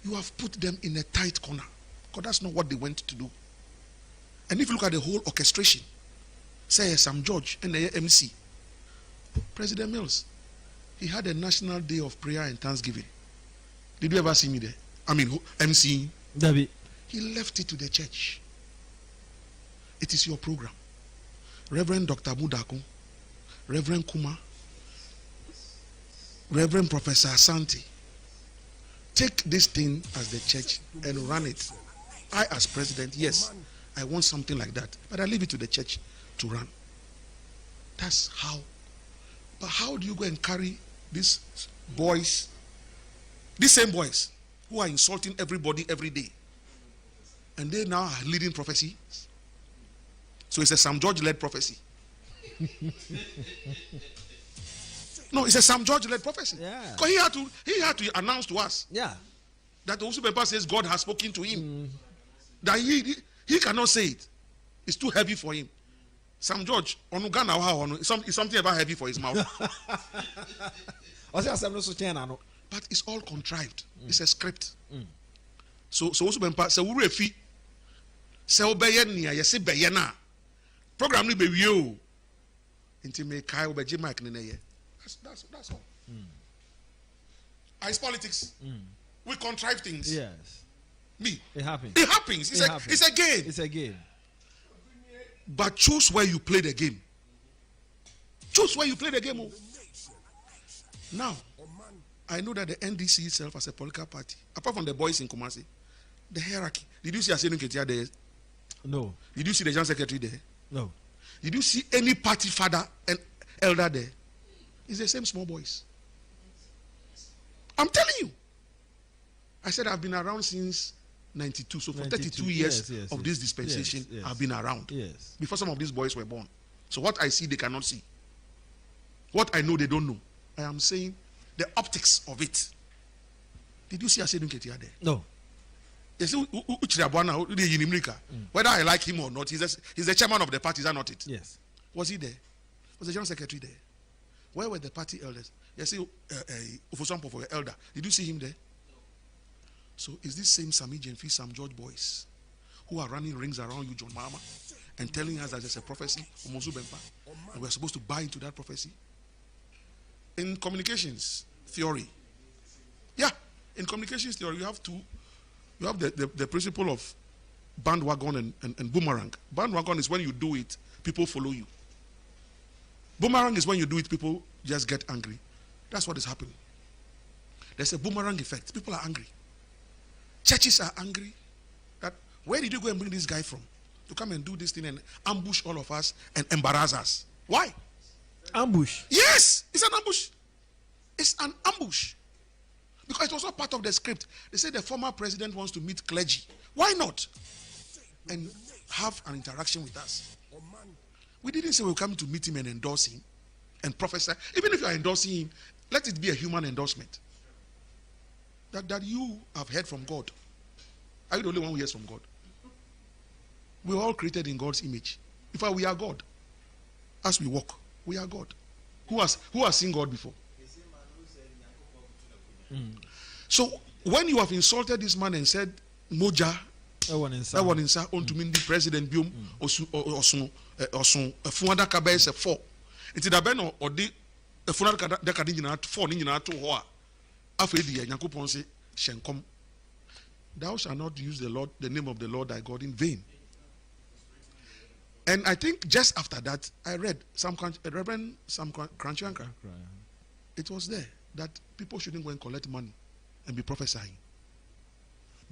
You have put them in a tight corner. Because that's not what they went to do. And if you look at the whole orchestration, say Sam George and the MC, President Mills, he had a national day of prayer and thanksgiving. Did you ever see me there? I mean, MC. David. He left it to the church. It is your program. Reverend Dr. Mudako, Reverend Kuma, Reverend Professor Asante, take this thing as the church and run it. I, as president, yes, I want something like that, but I leave it to the church to run. That's how. But how do you go and carry these boys, these same boys who are insulting everybody every day, and they now are leading prophecy? So it's a Sam George-led prophecy. No, it's a Sam George-led prophecy. Yeah. Because he had to announce to us. Yeah. That owusu, bempah says God has spoken to him. That he cannot say it. It's too heavy for him. Sam George, is something ever heavy for his mouth? But it's all contrived. It's a script. So owusu, bempah say we refi. Say obeye nia yesi beye na. Program ni be wieo. Inti me kai obeje mic ni na ye. That's all. It's politics. We contrive things. Yes. It happens. It happens. It's a game. It's a game. But choose where you play the game. Choose where you play the game. Now, I know that the NDC itself as a political party, apart from the boys in Kumasi, the hierarchy. Did you see Asenu Ketia there? No. Did you see the General Secretary there? No. Did you see any party father and elder there? It's the same small boys. I'm telling you. I said I've been around since 92. So for 32 years of this dispensation, I've been around. Yes. Before some of these boys were born. So what I see, they cannot see. What I know, they don't know. I am saying the optics of it. Did you see Asedun Ketia there? No. Whether I like him or not, he's the chairman of the party, is that not it? Yes. Was he there? Was the general secretary there? Where were the party elders? You see, Ofosampo for the elder. Did you see him there? So is this same Sami Jenfi, Sam George boys who are running rings around you, John Mama, and telling us that there's a prophecy, owusu bempah, and we're supposed to buy into that prophecy? In communications theory, in communications theory, you have the principle of bandwagon and boomerang. Bandwagon is when you do it, people follow you. Boomerang is when you do it, people just get angry. That's what is happening. There's a boomerang effect. People are angry. Churches are angry. That where did you go and bring this guy from to come and do this thing and ambush all of us and embarrass us? Why? Ambush. Yes, it's an ambush. It's an ambush. Because it was not part of the script. They said the former president wants to meet clergy. Why not? And have an interaction with us. We didn't say we'll come to meet him and endorse him and prophesy. Even if you are endorsing him, let it be a human endorsement. That you have heard from God. Are you the only one who hears from God? We're all created in God's image. In fact, we are God. As we walk, we are God. Who has seen God before? So when you have insulted this man and said, Moja, onto me the president biom osun fuada kabe se 4. Enti da be no odi fuada ka de nyina 4 ni nyina to ho a afedi ya Yakobon se hyenkom. Thou shalt not use the name of the Lord thy God in vain. And I think just after that, I read Reverend Sam Crunchanka. It was there that people shouldn't go and collect money and be prophesying.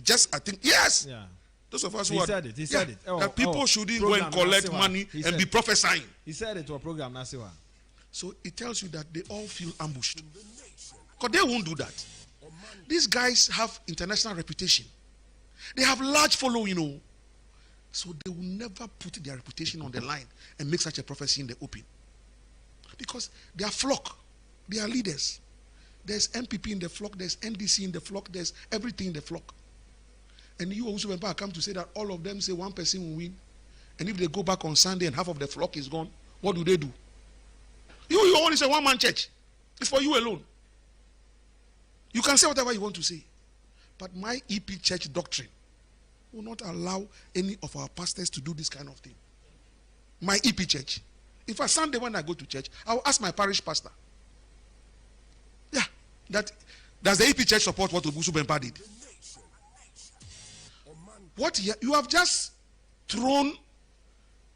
Just, I think, yes. Yeah. Those of us he who said it. He said it. That people shouldn't go and collect money and be prophesying. He said it to a program, Nasiwa. So it tells you that they all feel ambushed. Because they won't do that. These guys have international reputation. They have large following, So they will never put their reputation on the line and make such a prophecy in the open. Because they are flock. They are leaders. There's MPP in the flock. There's NDC in the flock. There's everything in the flock. And you also come to say that all of them say one person will win. And if they go back on Sunday and half of the flock is gone, what do they do? You only say one-man church. It's for you alone. You can say whatever you want to say. But my EP church doctrine will not allow any of our pastors to do this kind of thing. My EP church. If I Sunday when I go to church, I will ask my parish pastor. Yeah. Does the EP church support what owusu bempah did? What you have just thrown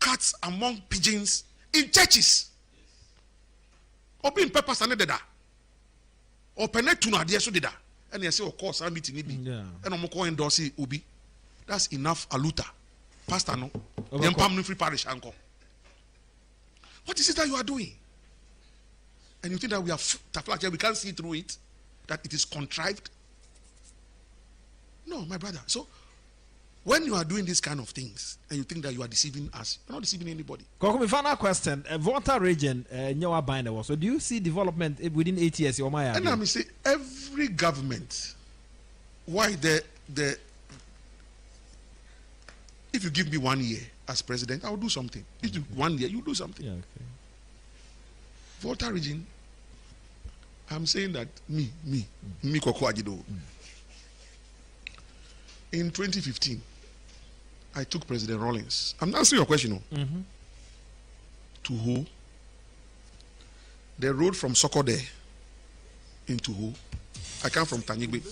cats among pigeons in churches. Or being peppers and deda. Or penetuna dia so deda. And they say, of course, I'm meeting Ibi. And I'm going endorse Ubi. That's enough aluta. Pastor no. Then Pam free parish uncle. What is it that you are doing? And you think that we are we can't see through it, that it is contrived? No, my brother. So when you are doing these kind of things and you think that you are deceiving us, you're not deceiving anybody. Koku, final question. Volta region, Nyawa Binder. So do you see development within 8 years? And I say every government, why if you give me 1 year as president, I will do something. If you 1 year, you do something. Yeah, okay. Volta region, I'm saying that me, Koku Anyidoho. In 2015, I took President Rawlings. I'm answering your question. To Ho. The road from Sokode into Ho. I come from Tanyigbe.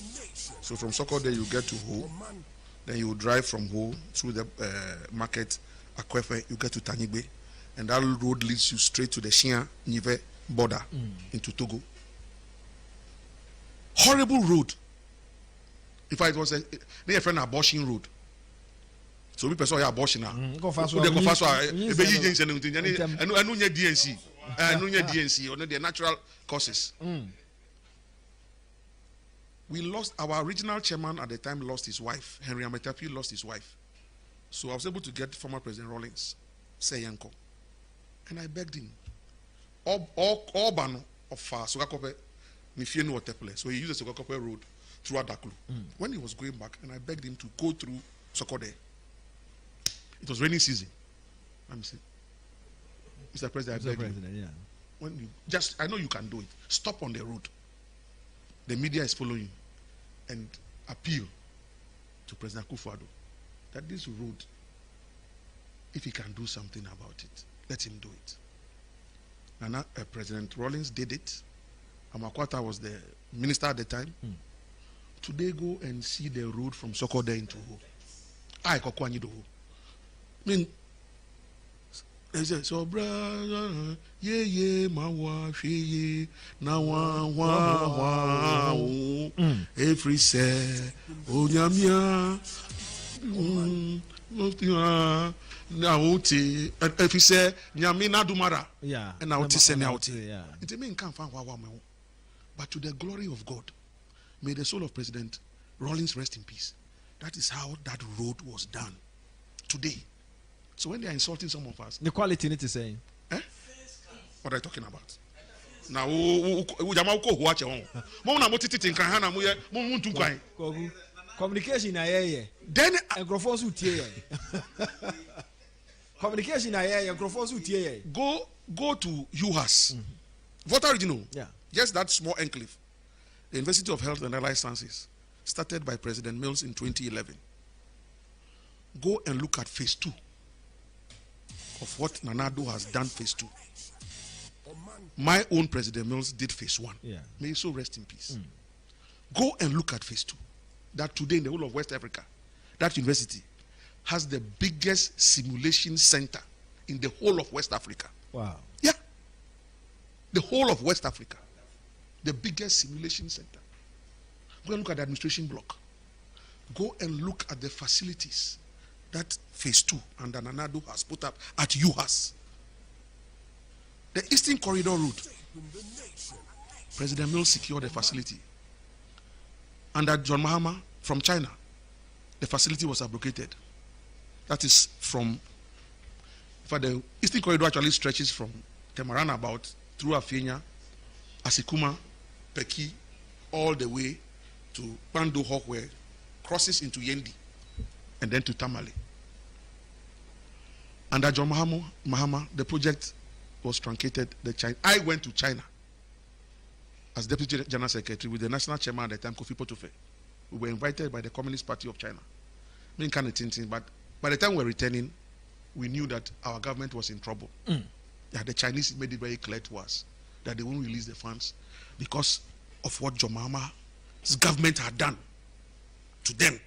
So from Sokode you get to Ho. Then you drive from Ho through the market, Akwefe, you get to Tanyigbe. And that road leads you straight to the Shia-Nive border into Togo. Horrible road. In fact, it was a friend abortion road. So we person abortion now. Go fast. They go fast. Ebe yi jense no ntin. Anu nya DNC. Anu nya DNC. Ono the natural causes. We lost our original chairman at the time. Lost his wife. Henry Ametapi lost his wife. So I was able to get former President Rawlings, say yanko, and I begged him. All bano of Sogakope, Mifie no Teple. So he used the Sogakope road through Adaklu. When he was going back, and I begged him to go through Sokode. It was raining season. I'm saying, Mr. President, I beg you. Yeah. When you just, I know you can do it. Stop on the road. The media is following, and appeal to President Akufo-Addo that this road, if he can do something about it, let him do it. And President Rawlings did it. Amakwata was the minister at the time. Today, go and see the road from Sokode into Ho. Koku Anyidoho. I mean, they say, so brother, yeah, mawa, she, na wa, every say, oh, yamia, na uti, if he say, nyamina dumara, yeah, and now uti send out, yeah, it mean can't find wa, but to the glory of God, may the soul of President Rawlings rest in peace. That is how that road was done today. So when they are insulting some of us, the quality need to say, what are you talking about? Now, communication then communication go to UHAS. Voter original. Yeah. Just that small enclave. The University of Health and Allied Sciences, started by President Mills in 2011. Go and look at phase 2 of what Nanado has done phase 2. My own President Mills did phase 1. Yeah. May he so rest in peace. Go and look at phase 2. That today in the whole of West Africa, that university has the biggest simulation center in the whole of West Africa. Wow. Yeah. The whole of West Africa. The biggest simulation center. Go and look at the administration block. Go and look at the facilities that phase 2 and Nanado has put up at UHAS. The Eastern Corridor Route. President Mills secured the facility. Under John Mahama from China, the facility was abrogated. That is from, for the Eastern Corridor actually stretches from Temarana about through Afenya, Asikuma, Peki, all the way to Bando Hawkway, crosses into Yendi, and then to Tamale. Under John Mahama, the project was truncated. I went to China as Deputy General Secretary with the National Chairman at the time, Kofi Potofe. We were invited by the Communist Party of China. But by the time we were returning, we knew that our government was in trouble. Yeah, the Chinese made it very clear to us that they won't release the funds because of what John Mahama's government had done to them.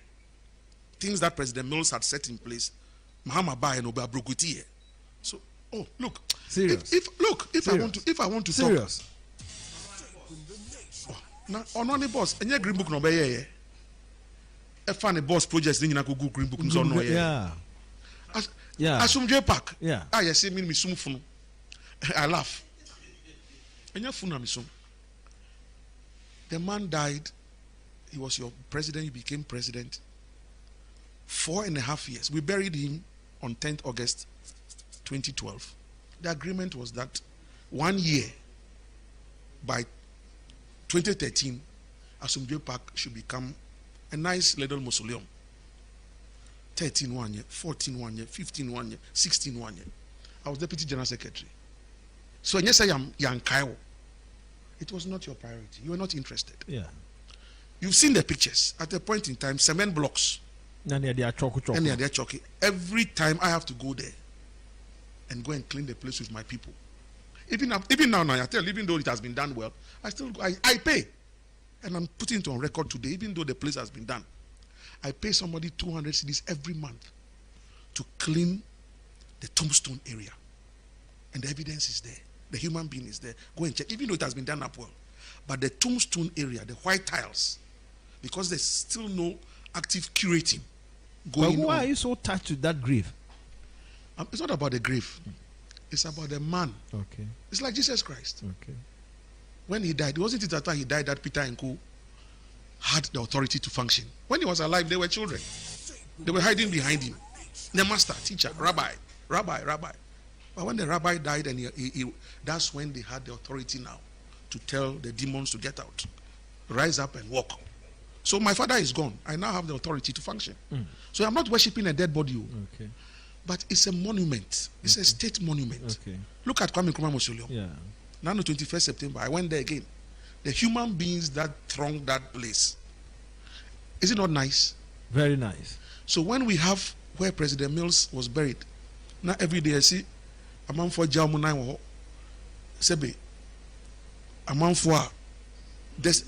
Things that President Mills had set in place. Mahama Ba and Oba Broguti. So, oh, look. Serious. If I want to serious. Talk. Now, on the boss, and your green book no be a funny boss projects in Google green book no yeah. Yeah. Asumdwe Park. Yeah. I say me sum. I laugh. And your funa mi sum. The man died. He was your president. He became president. 4.5 years. We buried him on 10th August 2012. The agreement was that 1 year by 2013, Asumdwe Park should become a nice little mausoleum. 13 1 year, 14 1 year, 15 1 year, 16 1 year. I was Deputy General Secretary. So when you say Yang Kaiwo, it was not your priority. You were not interested. Yeah. You've seen the pictures. At a point in time, cement blocks. And they are chocky. Every time I have to go there and go and clean the place with my people. Even now, I tell you, even though it has been done well, I pay. And I'm putting it on record today, even though the place has been done. I pay somebody 200 cedis every month to clean the tombstone area. And the evidence is there. The human being is there. Go and check, even though it has been done up well. But the tombstone area, the white tiles, because there's still no active curating, going But why on. are you so touched with that grief? It's not about the grave. It's about the man. Okay. It's like Jesus Christ. Okay. When he died, wasn't it after he died that Peter and Co had the authority to function? When he was alive, they were children. They were hiding behind him. The master, teacher, rabbi. But when the rabbi died, and that's when they had the authority now to tell the demons to get out, rise up and walk. So my father is gone. I now have the authority to function. So I'm not worshiping a dead body. Okay. But it's a monument. It's a state monument. Okay. Look at Kwame Nkrumah Mausoleum. Yeah. Now on the 21st September, I went there again. The human beings that thronged that place. Is it not nice? Very nice. So when we have where President Mills was buried, now every day I see a man for Jamunai Sebe, a man for this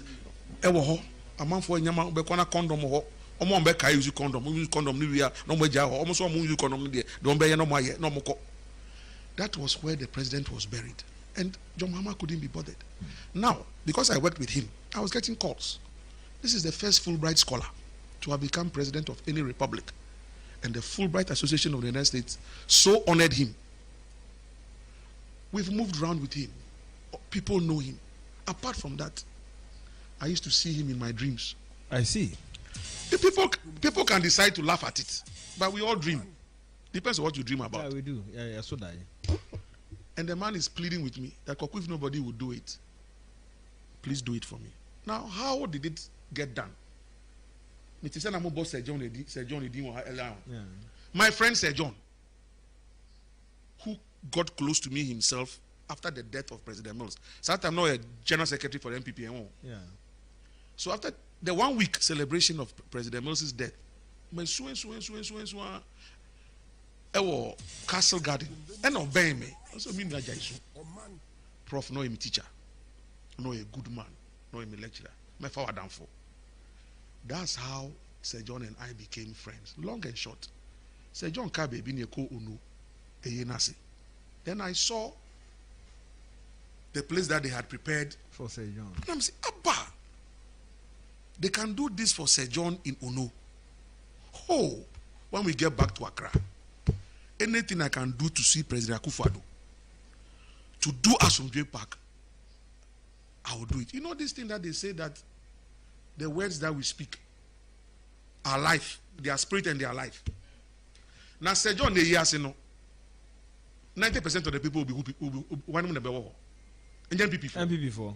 Ewo, a man for Yama Bekona condom ho. Omo mbeka use condom ni wia no moja ho omo so omo use condom there don be no moye no moko. That was where the president was buried, and John Mahama couldn't be bothered. Now, because I worked with him, I was getting calls. This is the first Fulbright scholar to have become president of any republic, and the Fulbright Association of the United States so honored him. We've moved around with him. People know him. Apart from that, I used to see him in my dreams. I see. People can decide to laugh at it, but we all dream. Depends on what you dream about. Yeah, we do. Yeah, so that. And the man is pleading with me that Koku, if nobody would do it, please do it for me. Now, how did it get done? My friend Sir John, who got close to me himself after the death of President Mills. So I'm now a general secretary for the MPPMO. Yeah. So after the 1 week celebration of President Mills' death, Castle Garden, and obey me. Also mean that Prof, no, I'm a teacher, no, a good man, no, I'm a lecturer. My father down for. That's how Sir John and I became friends. Long and short. Sir John Kabe bin Yeko Unu Eyenasi. Then I saw the place that they had prepared For Sir John. and I'm saying, Abba, they can do this for Sir John in Ono. Oh, when we get back to Accra, anything I can do to see President Akufo-Addo, to do Asomdwe Park, I will do it. You know this thing that they say that the words that we speak are life, they are spirit and they are life. Now, Sir John, they hear say no. 90% of the people will be one of them. And then MPP4.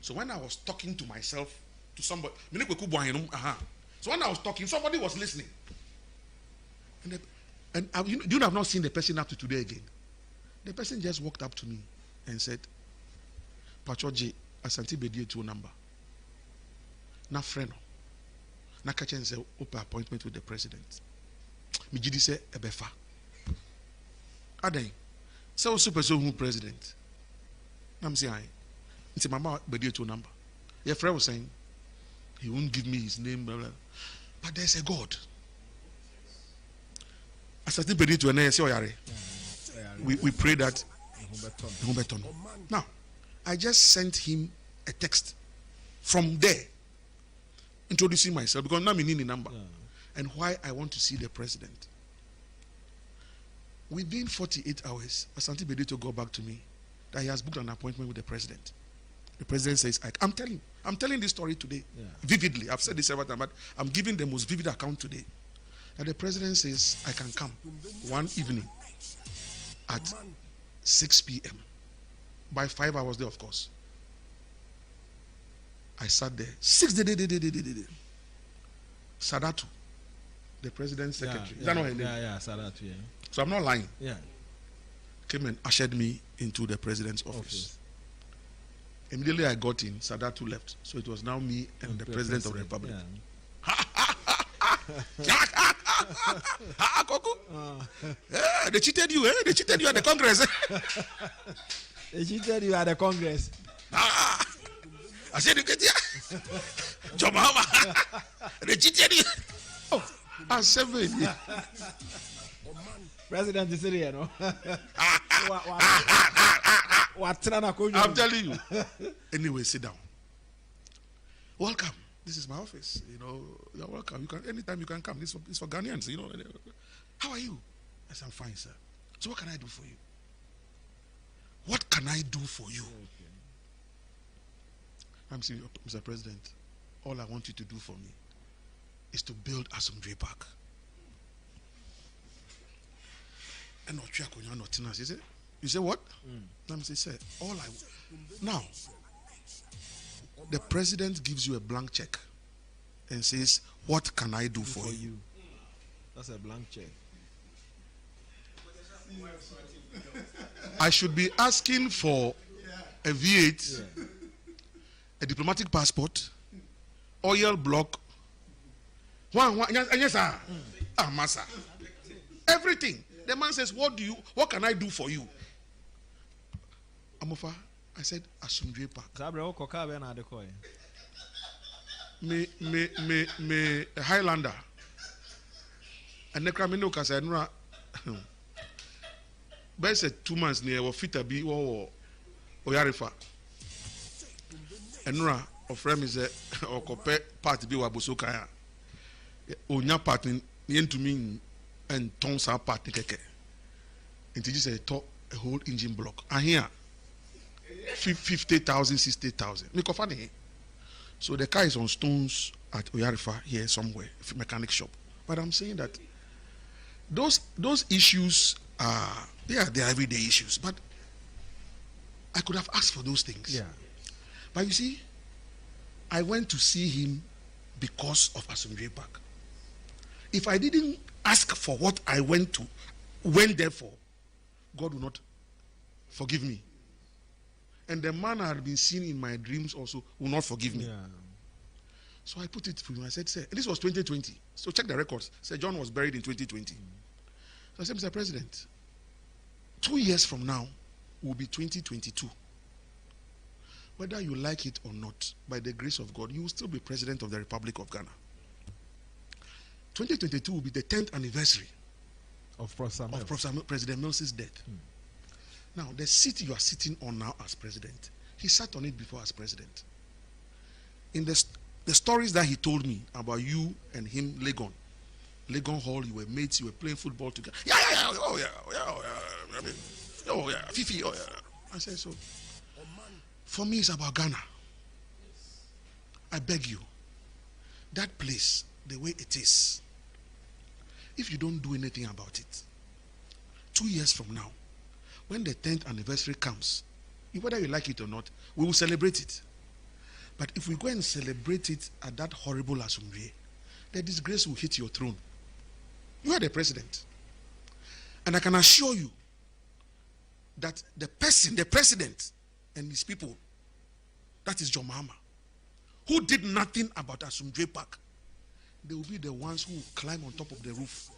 So when I was talking to myself, to somebody, so when I was talking, somebody was listening. And you have not seen the person up to today again. The person just walked up to me and said, Pachoji, Asanti Bedie to number. Na friend. Na kachen say open appointment with the president. Mijidi say ebefa. Adai. Say super so who president. I'm saying, it's mama Bedie to number. Your friend was saying, he won't give me his name, blah, blah. But there's a God. Asanti Bedie to an say oyare. We pray that. Now, I just sent him a text from there introducing myself because now I need the number and why I want to see the president. Within 48 hours, Asante Bedeto got back to me that he has booked an appointment with the president. The president says, I'm telling this story today vividly. I've said this several times, but I'm giving the most vivid account today. That the president says, I can come one evening at 6 p.m. By 5 hours there, of course. I sat there. 6 day. Sadatu, the president's secretary. Is that not her name? Yeah, Sadatu, yeah. So I'm not lying. Yeah. Came and ushered me into the president's office. Immediately I got in, Sadatu left. So it was now me and the president of the republic. Koku. They cheated you, eh? They cheated you at the Congress. They cheated you at the Congress. I said, you get here. Jomama. They cheated you. Oh, I said, President is here, no? I'm telling you. Anyway, sit down. Welcome. this is my office. You know, you're welcome. You can anytime you can come. This is for Ghanaians. You know, how are you? I said, I'm fine, sir. So what can I do for you? What can I do for you? Okay. I'm saying, Mr. President, all I want you to do for me is to build Asomdwe Park. And you say what? I'm saying, sir, now the president gives you a blank check and says, what can I do for you? That's a blank check. I should be asking for a V8, a diplomatic passport, oil block, yes, sir. Massa. Everything. The man says, what can I do for you? Amofa, I said, Asomdwe Park. Me a Highlander. And the criminal can say, no, but said 2 months near or fit a be or Yarifa. And Nora or frame is a or compare part be wa Bosokaya. Onya part in to me and tons are part keke. And just say a whole engine block. And here 50,000, 60,000. Make funny. So the car is on stones at Oyarifa here somewhere, mechanic shop. But I'm saying that those issues are they are everyday issues. But I could have asked for those things. Yeah. But you see, I went to see him because of Asomdwe Park. If I didn't ask for what I went there for, God will not forgive me. And the man I had been seeing in my dreams also will not forgive me. Yeah. So I put it for him. I said, sir, this was 2020. So check the records. Sir John was buried in 2020. So I said, Mr. President, 2 years from now will be 2022. Whether you like it or not, by the grace of God, you will still be President of the Republic of Ghana. 2022 will be the 10th anniversary of President Mills's death. Now, the seat you are sitting on now as president, he sat on it before as president. In the stories that he told me about you and him, Legon Hall, you were mates, you were playing football together. Fifi, I said, so for me, it's about Ghana. I beg you, that place, the way it is, if you don't do anything about it, 2 years from now, when the 10th anniversary comes, whether you like it or not, we will celebrate it. But if we go and celebrate it at that horrible Asomdwe, the disgrace will hit your throne. You are the president. And I can assure you that the president and his people, that is John Mahama, who did nothing about Asomdwe Park, they will be the ones who will climb on top of the roof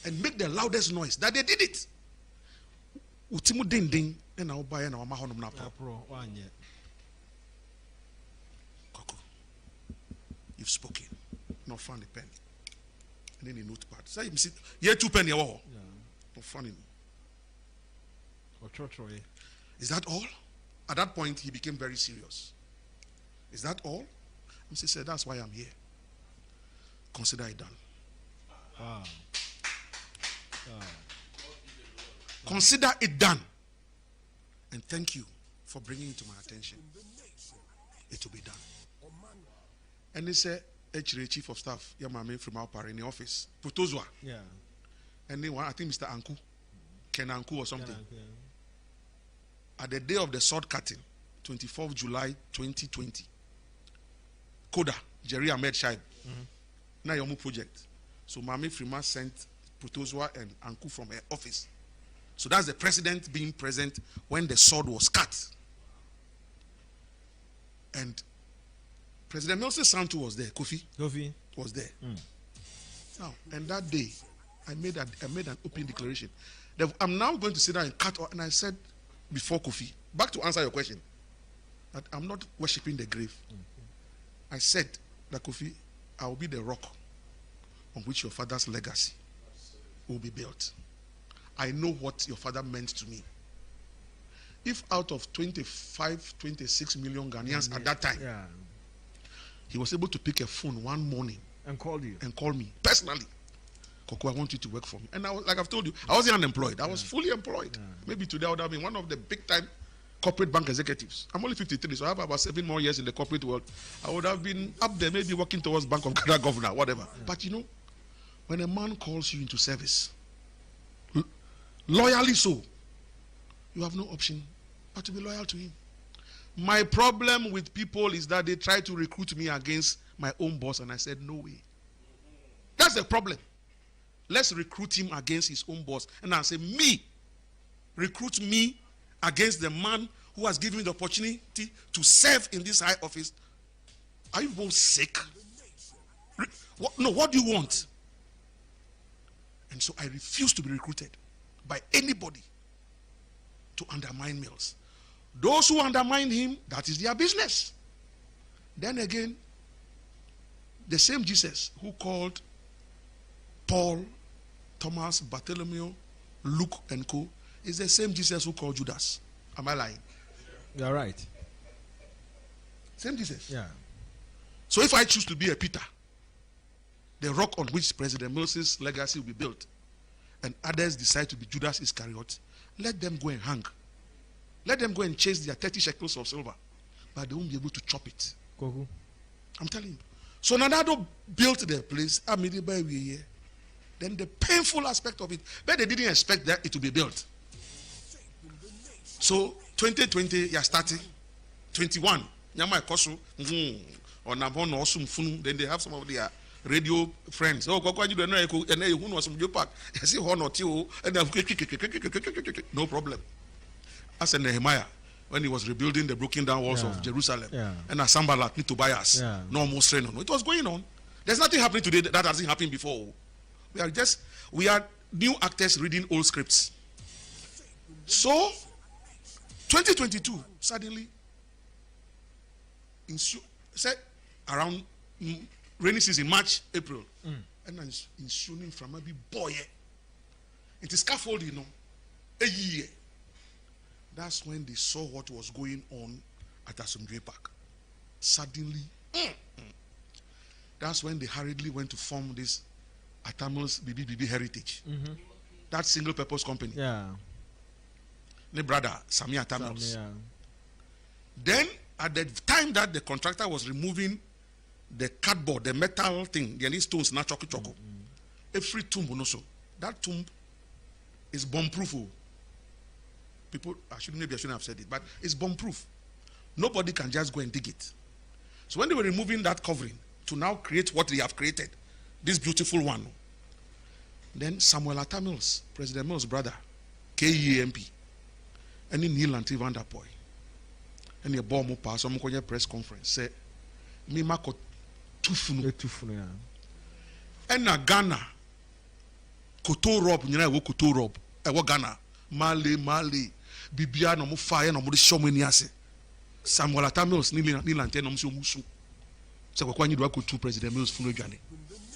and make the loudest noise that they did it. Utimu ding ding and I'll buy and I'll mahonum na pro. Koku, you've spoken. Now find the pen. And then the notepad. Say you see, yeah, 2 pen. Not funny. Is that all? At that point, he became very serious. Is that all? He said, that's why I'm here. Consider it done. Wow. Consider it done. And thank you for bringing it to my attention. It will be done. And they said, Chief of Staff, Yamame from our in the office, Putozwa. Yeah. And then I think Mr. Anku, Ken Anku or something. At the day of the sword cutting, 24th July 2020, Koda, Jerry Ahmed Shaib, na Yomu project. So Mami Frima sent Putozwa and Anku from her office. So that's the president being present when the sword was cut. And President Nelson Santu was there. Kofi was there. Now, and that day, I made an open declaration. I'm now going to sit down and cut. And I said before Kofi, back to answer your question, that I'm not worshiping the grave. I said that Kofi, I will be the rock on which your father's legacy will be built. I know what your father meant to me. If out of 25, 26 million Ghanaians at that time, He was able to pick a phone one morning and call me personally. Koku, I want you to work for me. And I was, like I've told you, I wasn't unemployed. I was fully employed. Maybe today I would have been one of the big time corporate bank executives. I'm only 53, so I have about 7 more years in the corporate world. I would have been up there, maybe working towards Bank of Ghana governor, whatever. But you know, when a man calls you into service, loyally so, you have no option but to be loyal to him. My problem with people is that they try to recruit me against my own boss, and I said, no way. That's the problem. Let's recruit him against his own boss. And I say, me, recruit me against the man who has given me the opportunity to serve in this high office. Are you both sick? What do you want? And so I refuse to be recruited by anybody to undermine Mills. Those who undermine him, that is their business. Then again, the same Jesus who called Paul, Thomas, Bartholomew, Luke, and co. is the same Jesus who called Judas. Am I lying? You're right. Same Jesus. Yeah. So if I choose to be a Peter, the rock on which President Mills' legacy will be built, and others decide to be Judas Iscariot, let them go and hang. Let them go and chase their 30 shekels of silver, but they won't be able to chop it. Koku. I'm telling you. So Nanado built their place. Then the painful aspect of it, but they didn't expect that it to be built. So 2020, you're starting. 21, Nyama Kosu, or Nabon or Sumfunu. Then they have some of their radio friends. Oh, Koku Anyidoho, and who knows some Jopak. I see one or two, and no problem. As in Nehemiah, when he was rebuilding the broken down walls of Jerusalem, and Asambalat need to buy us, no more strain on. It was going on. There's nothing happening today that hasn't happened before. We are new actors reading old scripts. So, 2022, suddenly, say around rainy season, March, April, and I'm ensuing from a boy. It is scaffolding, a year. That's when they saw what was going on at Asomdwe Park. Suddenly, that's when they hurriedly went to form this Atamils BBB Heritage. That single purpose company. Yeah. My brother, Sami Atamils. Then, at the time that the contractor was removing the cardboard, the metal thing, the stones, na choco. Every tomb, also. That tomb is bomb-proof. People, I shouldn't have said it, but it's bomb-proof. Nobody can just go and dig it. So when they were removing that covering to now create what they have created, this beautiful one, then Samuel Atamils, President Mills' brother, KEMP, and in Neil and Vanderpoy, and the bomb pass on a press conference, say, me mako tufunu, and na Ghana, koto rob, koto rob, Ghana, Mali. Bibia no mo fire no mo de show mani ase Samuel Atamils ni lante no mo so musu se Koku Anyidoho ko tu President Mills funu adwane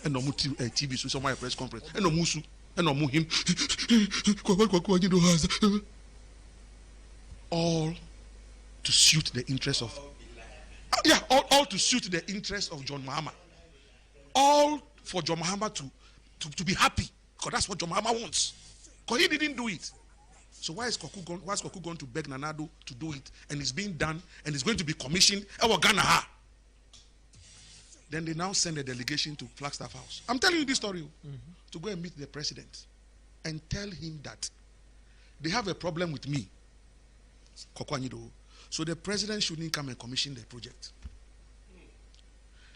e no mo TV so my press conference e no musu e no mo him Koku Anyidoho all to suit the interest of all to suit the interest of John Mahama, all for John Mahama to be happy, because that's what John Mahama wants, because he didn't do it. So why is Koku going to beg Nanado to do it, and it's being done, and it's going to be commissioned? Then they now send a delegation to Flagstaff House. I'm telling you this story, to go and meet the president and tell him that they have a problem with me, Koku Anyidoho. So the president shouldn't come and commission the project.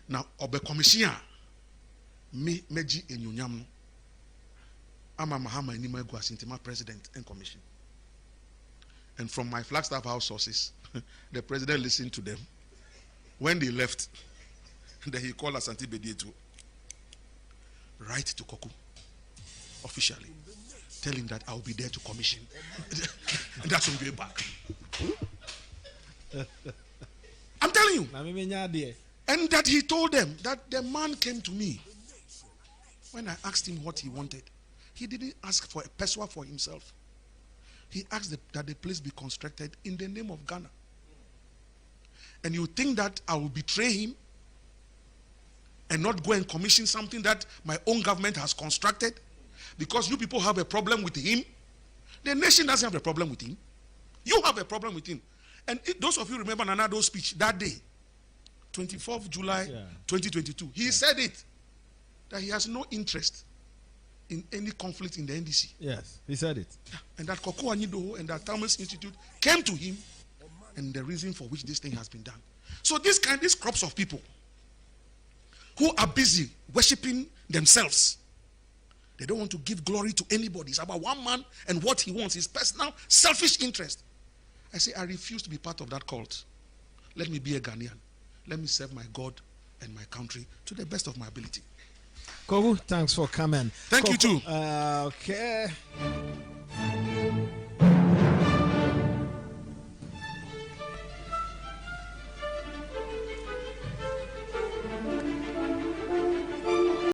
Now, Obe Commissioner, me meji enyonyam, Ama Mahama Enima Guasintima president and commission. And from my Flagstaff House sources, the president listened to them. When they left, then he called Asante Bedie to write to Koku officially, tell him that I'll be there to commission. And that's when we get back. I'm telling you. And that he told them that the man came to me when I asked him what he wanted. He didn't ask for a peswa for himself. He asked that the place be constructed in the name of Ghana. And you think that I will betray him and not go and commission something that my own government has constructed? Because you people have a problem with him. The nation doesn't have a problem with him. You have a problem with him. And those of you remember Nanado's speech that day, 24th July 2022. He said it, that he has no interest in any conflict in the NDC. Yes, he said it. Yeah. And that Koku Anyidoho and that Thomas Institute came to him, and the reason for which this thing has been done. So these crops of people who are busy worshiping themselves, they don't want to give glory to anybody. It's about one man and what he wants, his personal selfish interest. I say, I refuse to be part of that cult. Let me be a Ghanaian. Let me serve my God and my country to the best of my ability. Koku, thanks for coming. Thank you too. Okay.